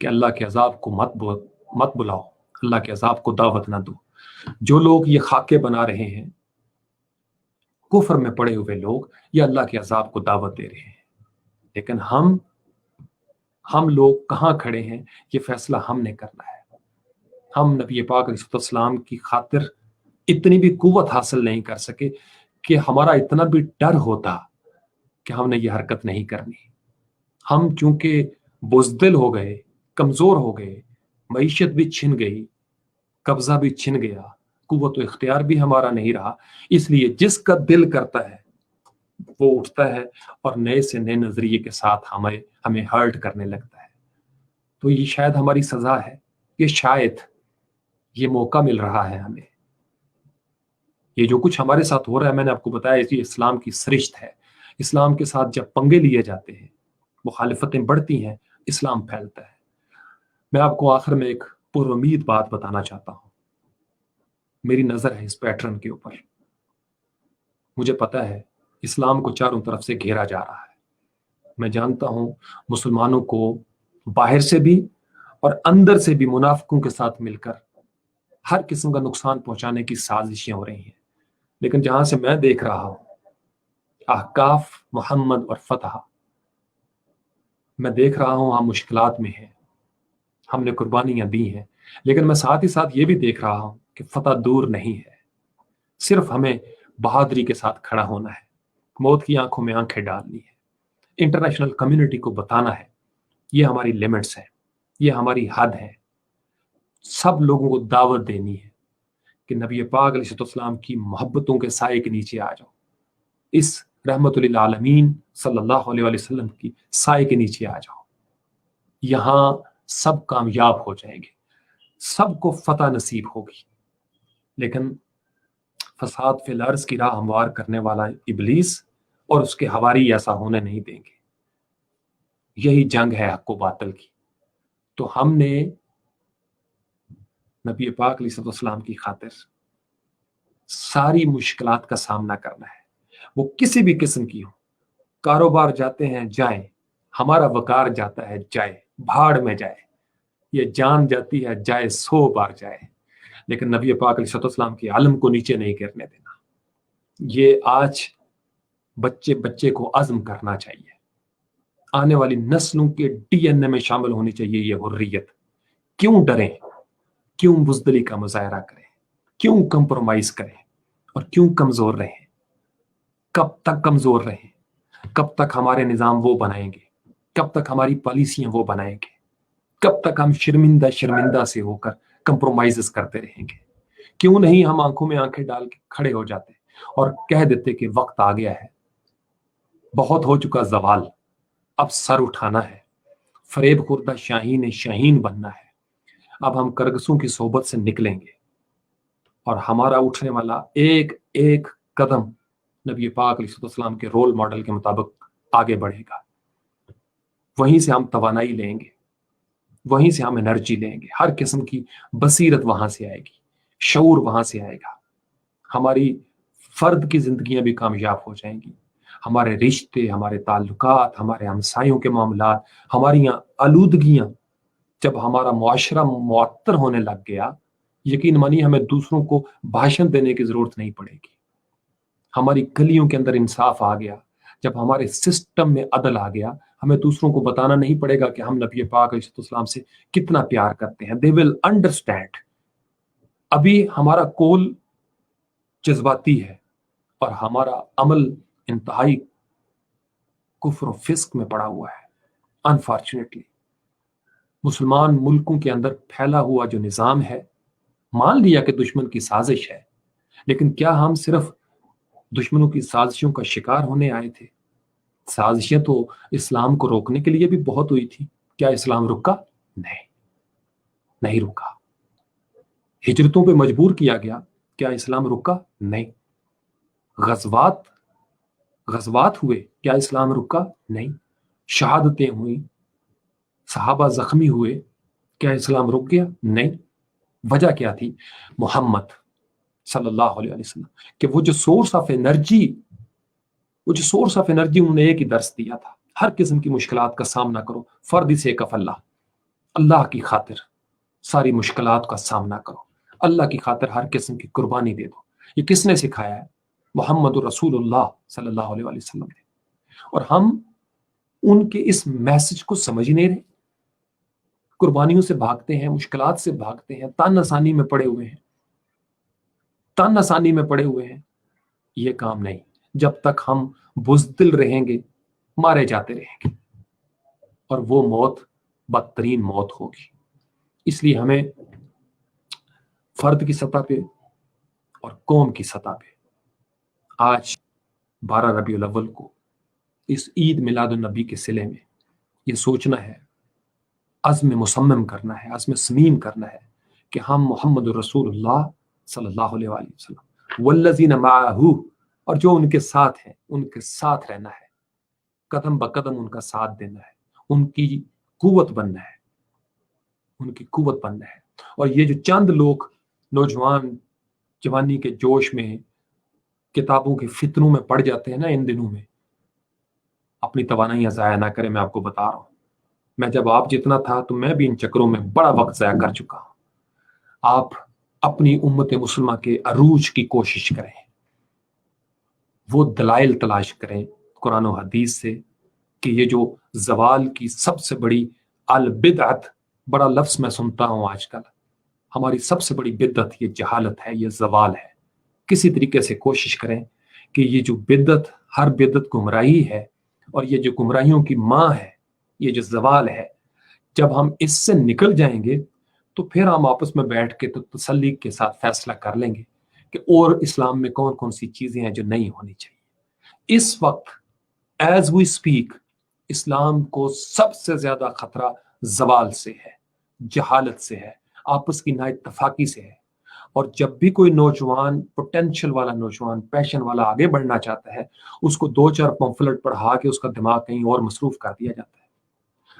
کہ اللہ کے عذاب کو مت بلاؤ، اللہ کے عذاب کو دعوت نہ دو۔ جو لوگ یہ خاکے بنا رہے ہیں، کفر میں پڑے ہوئے لوگ، یہ اللہ کے عذاب کو دعوت دے رہے ہیں، لیکن ہم لوگ کہاں کھڑے ہیں، یہ فیصلہ ہم نے کرنا ہے۔ ہم نبی پاک علیہ السلام کی خاطر اتنی بھی قوت حاصل نہیں کر سکے کہ ہمارا اتنا بھی ڈر ہوتا کہ ہم نے یہ حرکت نہیں کرنی۔ ہم چونکہ بزدل ہو گئے، کمزور ہو گئے، معیشت بھی چھن گئی، قبضہ بھی چھن گیا، قوت و اختیار بھی ہمارا نہیں رہا، اس لیے جس کا دل کرتا ہے وہ اٹھتا ہے اور نئے سے نئے نظریے کے ساتھ ہمیں ہرٹ کرنے لگتا ہے۔ تو یہ شاید ہماری سزا ہے، یہ شاید یہ موقع مل رہا ہے ہمیں۔ یہ جو کچھ ہمارے ساتھ ہو رہا ہے، میں نے آپ کو بتایا یہ اسلام کی سرشت ہے۔ اسلام کے ساتھ جب پنگے لیے جاتے ہیں، مخالفتیں بڑھتی ہیں، اسلام پھیلتا ہے۔ میں آپ کو آخر میں ایک پر امید بات بتانا چاہتا ہوں۔ میری نظر ہے اس پیٹرن کے اوپر۔ مجھے پتا ہے اسلام کو چاروں طرف سے گھیرا جا رہا ہے۔ میں جانتا ہوں مسلمانوں کو باہر سے بھی اور اندر سے بھی منافقوں کے ساتھ مل کر ہر قسم کا نقصان پہنچانے کی سازشیں ہو رہی ہیں، لیکن جہاں سے میں دیکھ رہا ہوں احقاف، محمد اور فتح، میں دیکھ رہا ہوں ہم مشکلات میں ہیں، ہم نے قربانیاں دی ہیں، لیکن میں ساتھ ہی ساتھ یہ بھی دیکھ رہا ہوں کہ فتح دور نہیں ہے۔ صرف ہمیں بہادری کے ساتھ کھڑا ہونا ہے، موت کی آنکھوں میں آنکھیں ڈالنی ہے، انٹرنیشنل کمیونٹی کو بتانا ہے یہ ہماری لیمٹس ہے، یہ ہماری حد ہے۔ سب لوگوں کو دعوت دینی ہے کہ نبی پاک علیہ السلام کی محبتوں کے سائے کے نیچے آ جاؤ، اس رحمت للعالمین صلی اللہ علیہ وسلم کی سائے کے نیچے آ جاؤ۔ یہاں سب کامیاب ہو جائیں گے، سب کو فتح نصیب ہوگی، لیکن فساد فی الارض کی راہ ہموار کرنے والا ابلیس اور اس کے حواری ایسا ہونے نہیں دیں گے۔ یہی جنگ ہے حق و باطل کی۔ تو ہم نے نبی پاک علیہ السلام کی خاطر ساری مشکلات کا سامنا کرنا ہے، وہ کسی بھی قسم کی ہو۔ کاروبار جاتے ہیں جائیں، ہمارا وقار جاتا ہے جائے، بھاڑ میں جائے، یہ جان جاتی ہے جائے 100 بار جائے، لیکن نبی پاک علیہ السلام کے علم کو نیچے نہیں گرنے دینا۔ یہ آج بچے بچے کو عزم کرنا چاہیے، آنے والی نسلوں کے ڈی این اے میں شامل ہونی چاہیے یہ حریت۔ کیوں ڈریں، کیوں بزدلی کا مظاہرہ کریں، کیوں کمپرومائز کریں، اور کیوں کمزور رہیں؟ کب تک کمزور رہیں؟ کب تک ہمارے نظام وہ بنائیں گے؟ کب تک ہماری پالیسیاں وہ بنائیں گے؟ کب تک ہم شرمندہ سے ہو کر کمپرومائز کرتے رہیں گے؟ کیوں نہیں ہم آنکھوں میں آنکھیں ڈال کے کھڑے ہو جاتے اور کہہ دیتے کہ وقت آ گیا ہے، بہت ہو چکا زوال، اب سر اٹھانا ہے، فریب خوردہ شاہین بننا ہے۔ اب ہم کرگسوں کی صحبت سے نکلیں گے اور ہمارا اٹھنے والا ایک ایک قدم نبی پاک علیہ السلام کے رول ماڈل کے مطابق آگے بڑھے گا۔ وہیں سے ہم توانائی لیں گے، وہیں سے ہم انرجی لیں گے، ہر قسم کی بصیرت وہاں سے آئے گی، شعور وہاں سے آئے گا، ہماری فرد کی زندگیاں بھی کامیاب ہو جائیں گی، ہمارے رشتے، ہمارے تعلقات، ہمارے ہمسایوں کے معاملات، ہماری آلودگیاں، جب ہمارا معاشرہ معطر ہونے لگ گیا، یقین مانی ہمیں دوسروں کو بھاشن دینے کی ضرورت نہیں پڑے گی۔ ہماری گلیوں کے اندر انصاف آ گیا، جب ہمارے سسٹم میں عدل آ گیا، ہمیں دوسروں کو بتانا نہیں پڑے گا کہ ہم نبی پاک علیہ السلام سے کتنا پیار کرتے ہیں۔ they will understand۔ ابھی ہمارا کول جذباتی ہے اور ہمارا عمل انتہائی کفر و فسق میں پڑا ہوا ہے۔ انفارچونیٹلی مسلمان ملکوں کے اندر پھیلا ہوا جو نظام ہے، مان لیا کہ دشمن کی سازش ہے، لیکن کیا ہم صرف دشمنوں کی سازشوں کا شکار ہونے آئے تھے؟ سازشیں تو اسلام کو روکنے کے لیے بھی بہت ہوئی تھی. کیا اسلام رکا؟ نہیں، نہیں رکا. ہجرتوں پہ مجبور کیا گیا. کیا اسلام رکا؟ نہیں. غزوات ہوئے. کیا اسلام رکا؟ نہیں. شہادتیں ہوئی، صحابہ زخمی ہوئے. کیا اسلام رک گیا؟ نہیں. وجہ کیا تھی؟ محمد صلی اللہ علیہ وسلم کہ وہ جو سورس آف انرجی انہوں نے ایک ہی درس دیا تھا. ہر قسم کی مشکلات کا سامنا کرو، فرد سے کف اللہ کی خاطر ساری مشکلات کا سامنا کرو، اللہ کی خاطر ہر قسم کی قربانی دے دو. یہ کس نے سکھایا ہے؟ محمد رسول اللہ صلی اللہ علیہ وسلم نے. اور ہم ان کے اس میسج کو سمجھ نہیں رہے، قربانیوں سے بھاگتے ہیں، مشکلات سے بھاگتے ہیں، تان آسانی میں پڑے ہوئے ہیں. یہ کام نہیں. جب تک ہم بزدل رہیں گے، مارے جاتے رہیں گے، اور وہ موت بدترین موت ہوگی. اس لیے ہمیں فرد کی سطح پہ اور قوم کی سطح پہ آج 12 ربیع الاول کو اس عید میلاد النبی کے صلے میں یہ سوچنا ہے، عزم مصمم کرنا ہے، عزم صمیم کرنا ہے کہ ہم محمد رسول اللہ صلی اللہ علیہ وآلہ وسلم والذین معہ، اور جو ان کے ساتھ ہیں ان کے ساتھ رہنا ہے، قدم بقدم ان کا ساتھ دینا ہے، ان کی قوت بننا ہے، اور یہ جو چند لوگ نوجوان جوانی کے جوش میں کتابوں کے فتنوں میں پڑ جاتے ہیں نا، ان دنوں میں اپنی توانائیاں ضائع نہ کریں. میں آپ کو بتا رہا ہوں، میں جب آپ جتنا تھا تو میں بھی ان چکروں میں بڑا وقت ضائع کر چکا ہوں. آپ اپنی امت مسلمہ کے عروج کی کوشش کریں، وہ دلائل تلاش کریں قرآن و حدیث سے کہ یہ جو زوال کی سب سے بڑی البدعت، بڑا لفظ میں سنتا ہوں آج کل، ہماری سب سے بڑی بدعت یہ جہالت ہے، یہ زوال ہے. کسی طریقے سے کوشش کریں کہ یہ جو بدعت، ہر بدعت گمراہی ہے، اور یہ جو گمراہیوں کی ماں ہے، یہ جو زوال ہے، جب ہم اس سے نکل جائیں گے تو پھر ہم آپس میں بیٹھ کے تو تسلی کے ساتھ فیصلہ کر لیں گے کہ اور اسلام میں کون کون سی چیزیں ہیں جو نہیں ہونی چاہیے. اس وقت ایز وی اسپیک اسلام کو سب سے زیادہ خطرہ زوال سے ہے، جہالت سے ہے، آپس کی نا اتفاقی سے ہے. اور جب بھی کوئی نوجوان، پوٹینشل والا نوجوان، پیشن والا آگے بڑھنا چاہتا ہے، اس کو 2-4 پمفلٹ پڑھا کے اس کا دماغ کہیں اور مصروف کر دیا جاتا ہے.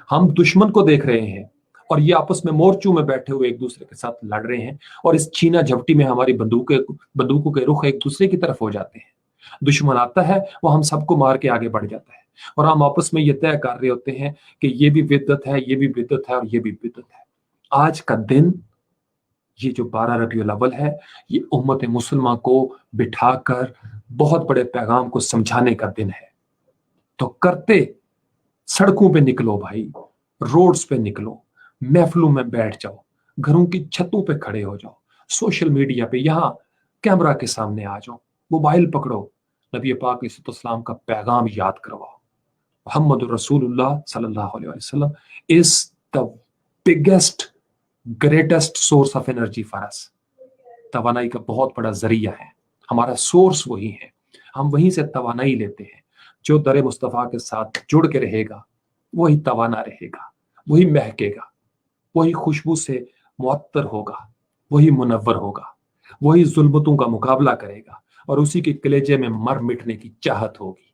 ہم دشمن کو دیکھ رہے ہیں اور یہ آپس میں مورچوں میں بیٹھے ہوئے ایک دوسرے کے ساتھ لڑ رہے ہیں، اور اس چھینا جھپٹی میں ہماری بندوقوں کے رخ ایک دوسرے کی طرف ہو جاتے ہیں. دشمن آتا ہے، وہ ہم سب کو مار کے آگے بڑھ جاتا ہے، اور ہم آپس میں یہ طے کر رہے ہوتے ہیں کہ یہ بھی بدعت ہے، یہ بھی بدعت ہے، اور یہ بھی بدعت ہے. آج کا دن، یہ جو 12 ربیع الاول ہے، یہ امت مسلمہ کو بٹھا کر بہت بڑے پیغام کو سمجھانے کا دن ہے. تو کرتے سڑکوں پہ نکلو بھائی، روڈز پہ نکلو، محفلوں میں بیٹھ جاؤ، گھروں کی چھتوں پہ کھڑے ہو جاؤ، سوشل میڈیا پہ یہاں کیمرہ کے سامنے آ جاؤ، موبائل پکڑو، نبی پاک علیہ السلام کا پیغام یاد کرواؤ. محمد رسول اللہ صلی اللہ علیہ وسلم is the biggest greatest source of energy for us. توانائی کا بہت بڑا ذریعہ ہے، ہمارا سورس وہی ہے، ہم وہیں سے توانائی لیتے ہیں. جو در مصطفیٰ کے ساتھ جڑ کے رہے گا وہی توانا رہے گا، وہی مہکے گا، وہی خوشبو سے معطر ہوگا، وہی منور ہوگا، وہی ظلمتوں کا مقابلہ کرے گا، اور اسی کے کلیجے میں مر مٹنے کی چاہت ہوگی.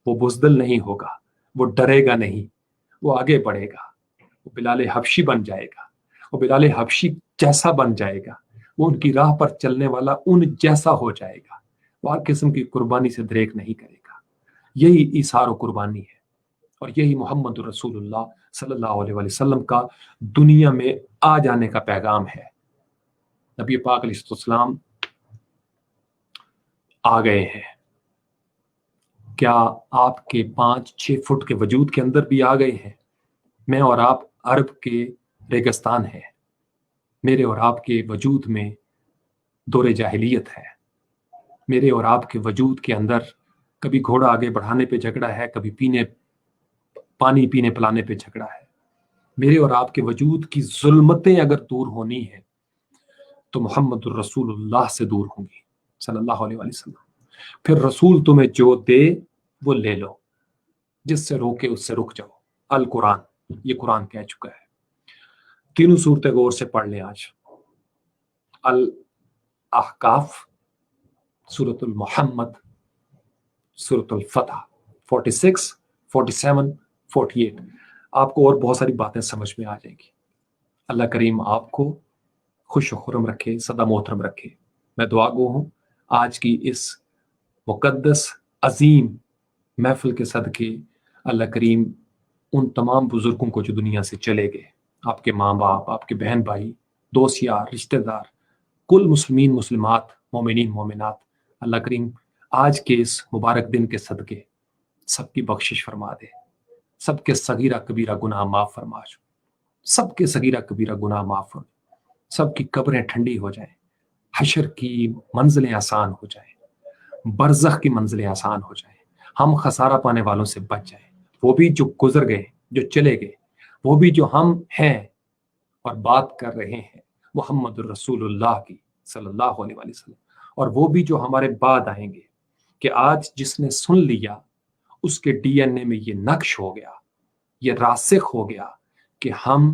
وہ بزدل نہیں ہوگا، وہ ڈرے گا نہیں، وہ آگے بڑھے گا، وہ بلال حبشی بن جائے گا، وہ بلال حبشی جیسا بن جائے گا، وہ ان کی راہ پر چلنے والا ان جیسا ہو جائے گا، وہ ہر قسم کی قربانی سے دریغ نہیں کرے گا. یہی ایثار و قربانی ہے، اور یہی محمد رسول اللہ صلی اللہ علیہ وسلم کا دنیا میں آ جانے کا پیغام ہے. نبی پاک علیہ السلام آ گئے ہیں. کیا آپ کے 5-6 فٹ کے وجود کے اندر بھی آ گئے ہیں؟ میں اور آپ عرب کے ریگستان ہیں، میرے اور آپ کے وجود میں دور جاہلیت ہے، میرے اور آپ کے وجود کے اندر کبھی گھوڑا آگے بڑھانے پہ جھگڑا ہے، کبھی پانی پینے پلانے پہ جھگڑا ہے. میرے اور آپ کے وجود کی ظلمتیں اگر دور ہونی ہے تو محمد الرسول اللہ سے دور ہوں گی صلی اللہ علیہ وسلم. پھر رسول تمہیں جو دے وہ لے لو، جس سے روکے اس سے رک جاؤ. القرآن، یہ قرآن کہہ چکا ہے. تینوں صورتیں غور سے پڑھ لیں آج. الاحقاف، سورۃ المحمد، سورۃ الفتح 46، 47، 48. آپ کو اور بہت ساری باتیں سمجھ میں آ جائیں گی. اللہ کریم آپ کو خوش و خرم رکھے، سدا محترم رکھے. میں دعا گو ہوں آج کی اس مقدس عظیم محفل کے صدقے اللہ کریم ان تمام بزرگوں کو جو دنیا سے چلے گئے، آپ کے ماں باپ، آپ کے بہن بھائی، دوست یار، رشتہ دار، کل مسلمین مسلمات، مومنین مومنات، اللہ کریم آج کے اس مبارک دن کے صدقے سب کی بخشش فرما دے، سب کے صغیرہ کبیرہ گناہ معاف فرما، سب کے صغیرہ کبیرہ گناہ معاف ہو، سب کی قبریں ٹھنڈی ہو جائیں، حشر کی منزلیں آسان ہو جائیں، برزخ کی منزلیں آسان ہو جائیں، ہم خسارہ پانے والوں سے بچ جائیں. وہ بھی جو گزر گئے، جو چلے گئے، وہ بھی جو ہم ہیں اور بات کر رہے ہیں محمد الرسول اللہ کی صلی اللہ علیہ وسلم، اور وہ بھی جو ہمارے بعد آئیں گے، کہ آج جس نے سن لیا اس کے ڈی این اے میں یہ نقش ہو گیا، یہ راسخ ہو گیا کہ ہم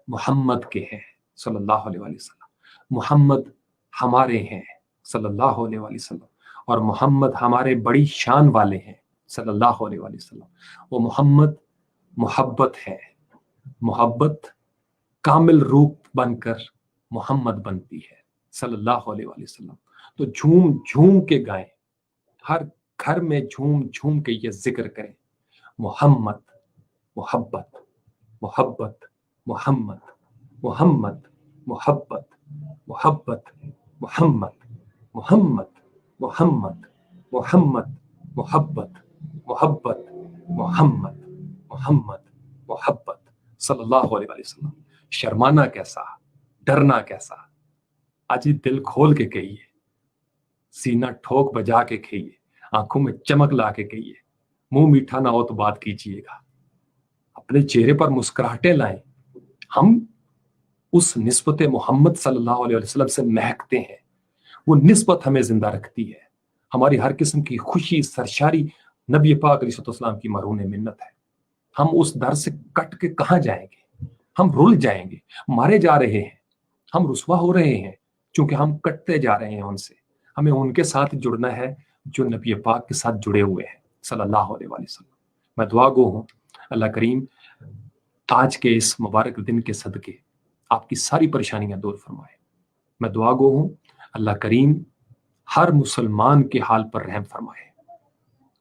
محمد کے ہیں صلی اللہ علیہ وسلم، محمد ہمارے ہیں صلی اللہ علیہ وسلم، اور محمد ہمارے بڑی شان والے ہیں صلی اللہ علیہ وسلم. وہ محمد محبت ہے، محبت کامل روپ بن کر محمد بنتی ہے صلی اللہ علیہ وسلم. تو جھوم جھوم کے گائیں، ہر گھر میں جھوم جھوم کے یہ ذکر کریں، محمد محبت محبت محمد محمد محبت محبت محمد محمد محمد محمد محبت محبت محمد محمد محبت صلی اللہ علیہ وسلم. شرمانا کیسا، ڈرنا کیسا، آج ہی دل کھول کے کہیے، سینہ ٹھوک بجا کے کہیے، آنکھوں میں چمک لا کے کہیے، منہ میٹھا نہ ہو تو بات کیجیے گا، اپنے چہرے پر مسکراہٹیں لائیں. ہم اس نسبت محمد صلی اللہ علیہ وسلم سے مہکتے ہیں، وہ نسبت ہمیں زندہ رکھتی ہے. ہماری ہر قسم کی خوشی سرشاری نبی پاک علیہ السلام کی مرہون منت ہے. ہم اس در سے کٹ کے کہاں جائیں گے؟ ہم رل جائیں گے، مارے جا رہے ہیں، ہم رسوا ہو رہے ہیں، چونکہ ہم کٹتے جا رہے ہیں ان سے. ہمیں ان کے ساتھ جڑنا ہے جو نبی پاک کے ساتھ جڑے ہوئے ہیں صلی اللہ علیہ وسلم. میں دعا گو ہوں اللہ کریم آج کے اس مبارک دن کے صدقے آپ کی ساری پریشانیاں دور فرمائے. میں دعا گو ہوں اللہ کریم ہر مسلمان کے حال پر رحم فرمائے،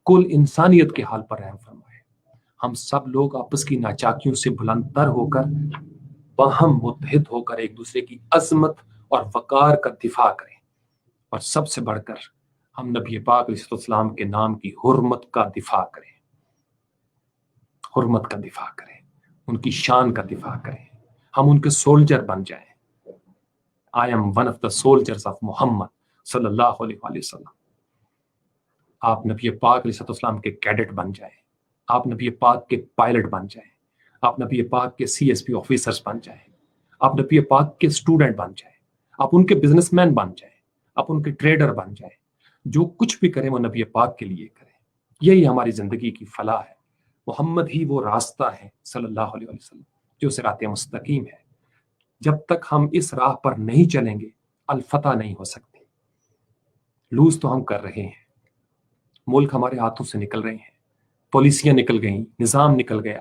کل انسانیت کے حال پر رحم فرمائے. ہم سب لوگ آپس کی ناچاکیوں سے بلند تر ہو کر، باہم متحد ہو کر ایک دوسرے کی عظمت اور وقار کا دفاع کریں، اور سب سے بڑھ کر ہم نبی پاک علیہ السلام کے نام کی حرمت کا دفاع کریں، حرمت کا دفاع کریں، ان کی شان کا دفاع کریں. ہم ان کے سولجر بن جائیں. I am one of the soldiers of محمد صلی اللہ علیہ وسلم. آپ نبی پاک علیہ السلام کے کیڈٹ بن جائیں، آپ نبی پاک کے پائلٹ بن جائیں، آپ نبی پاک کے CSP آفیسرز بن جائیں، آپ نبی پاک کے اسٹوڈنٹ بن جائیں، آپ ان کے بزنس مین بن جائیں، آپ ان کے ٹریڈر بن جائیں. جو کچھ بھی کریں وہ نبی پاک کے لیے کریں. یہی ہماری زندگی کی فلاح ہے. محمد ہی وہ راستہ ہے صلی اللہ علیہ وسلم جو صراط مستقیم ہے. جب تک ہم اس راہ پر نہیں چلیں گے الفتح نہیں ہو سکتی. لوز تو ہم کر رہے ہیں، ملک ہمارے ہاتھوں سے نکل رہے ہیں، پالیسیاں نکل گئیں، نظام نکل گیا،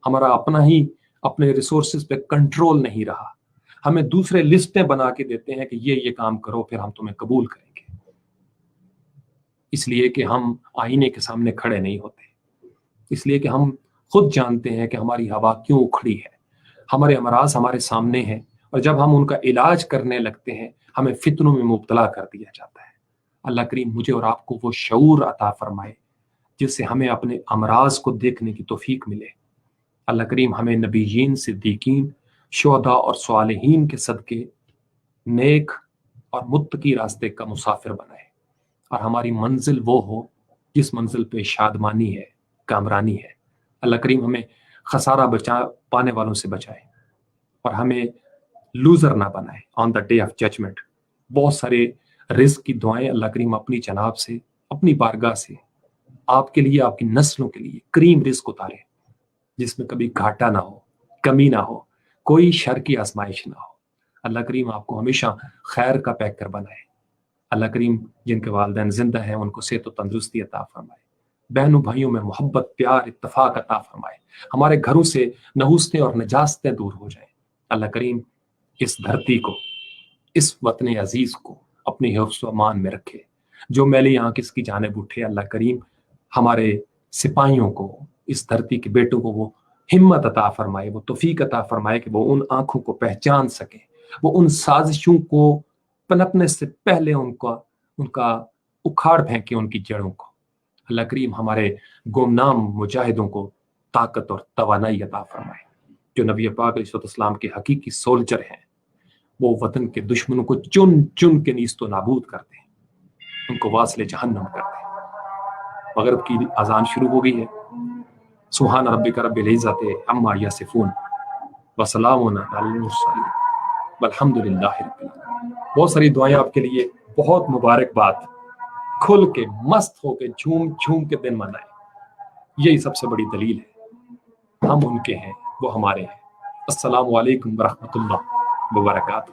ہمارا اپنا ہی اپنے ریسورسز پہ کنٹرول نہیں رہا. ہمیں دوسرے لسٹیں بنا کے دیتے ہیں کہ یہ کام کرو پھر ہم تمہیں قبول کریں گے، اس لیے کہ ہم آئینے کے سامنے کھڑے نہیں ہوتے، اس لیے کہ ہم خود جانتے ہیں کہ ہماری ہوا کیوں اکھڑی ہے، ہمارے امراض ہمارے سامنے ہیں، اور جب ہم ان کا علاج کرنے لگتے ہیں ہمیں فتنوں میں مبتلا کر دیا جاتا ہے. اللہ کریم مجھے اور آپ کو وہ شعور عطا فرمائے جس سے ہمیں اپنے امراض کو دیکھنے کی توفیق ملے. اللہ کریم ہمیں نبیین، صدیقین، شہداء اور صالحین کے صدقے نیک اور متقی راستے کا مسافر بنائے، اور ہماری منزل وہ ہو جس منزل پہ شادمانی ہے، کامرانی ہے. اللہ کریم ہمیں خسارہ پانے والوں سے بچائے اور ہمیں لوزر نہ بنائے آن دا ڈے آف ججمنٹ. بہت سارے رزق کی دعائیں اللہ کریم اپنی جناب سے، اپنی بارگاہ سے آپ کے لیے, آپ کی نسلوں کے لیے کریم رزق اتارے, جس میں کبھی گھاٹا نہ ہو, کمی نہ ہو, کوئی شر کی آزمائش نہ ہو. اللہ کریم آپ کو ہمیشہ خیر کا پیکر بنائے. اللہ کریم جن کے والدین زندہ ہیں ان کو صحت و تندرستی عطا فرمائے. بہنوں بھائیوں میں محبت, پیار, اتفاق عطا فرمائے. ہمارے گھروں سے نحوستیں اور نجاستیں دور ہو جائیں. اللہ کریم اس دھرتی کو, اس وطن عزیز کو اپنے حفظ و امان میں رکھے. جو میلی آنکھ اس کی جانب اٹھے, اللہ کریم ہمارے سپاہیوں کو, اس دھرتی کے بیٹوں کو وہ ہمت عطا فرمائے, وہ توفیق عطا فرمائے کہ وہ ان آنکھوں کو پہچان سکیں, وہ ان سازشوں کو پنپنے سے پہلے ان کا اکھاڑ پھینکیں ان کی جڑوں کو. اللہ کریم ہمارے گمنام مجاہدوں کو طاقت اور توانائی عطا فرمائے. جو نبی پاک علیہ السلام کے حقیقی سولجر ہیں, وہ وطن کے دشمنوں کو چن چن کے نیست و نابود کرتے ہیں, ان کو واصل جہنم کرتے ہیں. مغرب کی اذان شروع ہو گئی ہے. سبحان ربک رب العزت عما یصفون وسلام علی المرسلین والحمد للہ رب العالمین. بہت ساری دعائیں آپ کے لیے, بہت مبارکباد. کھل کے, مست ہو کے, جھوم جھوم کے دن منائیں. یہی سب سے بڑی دلیل ہے, ہم ان کے ہیں, وہ ہمارے ہیں. السلام علیکم ورحمۃ اللہ وبرکاتہ.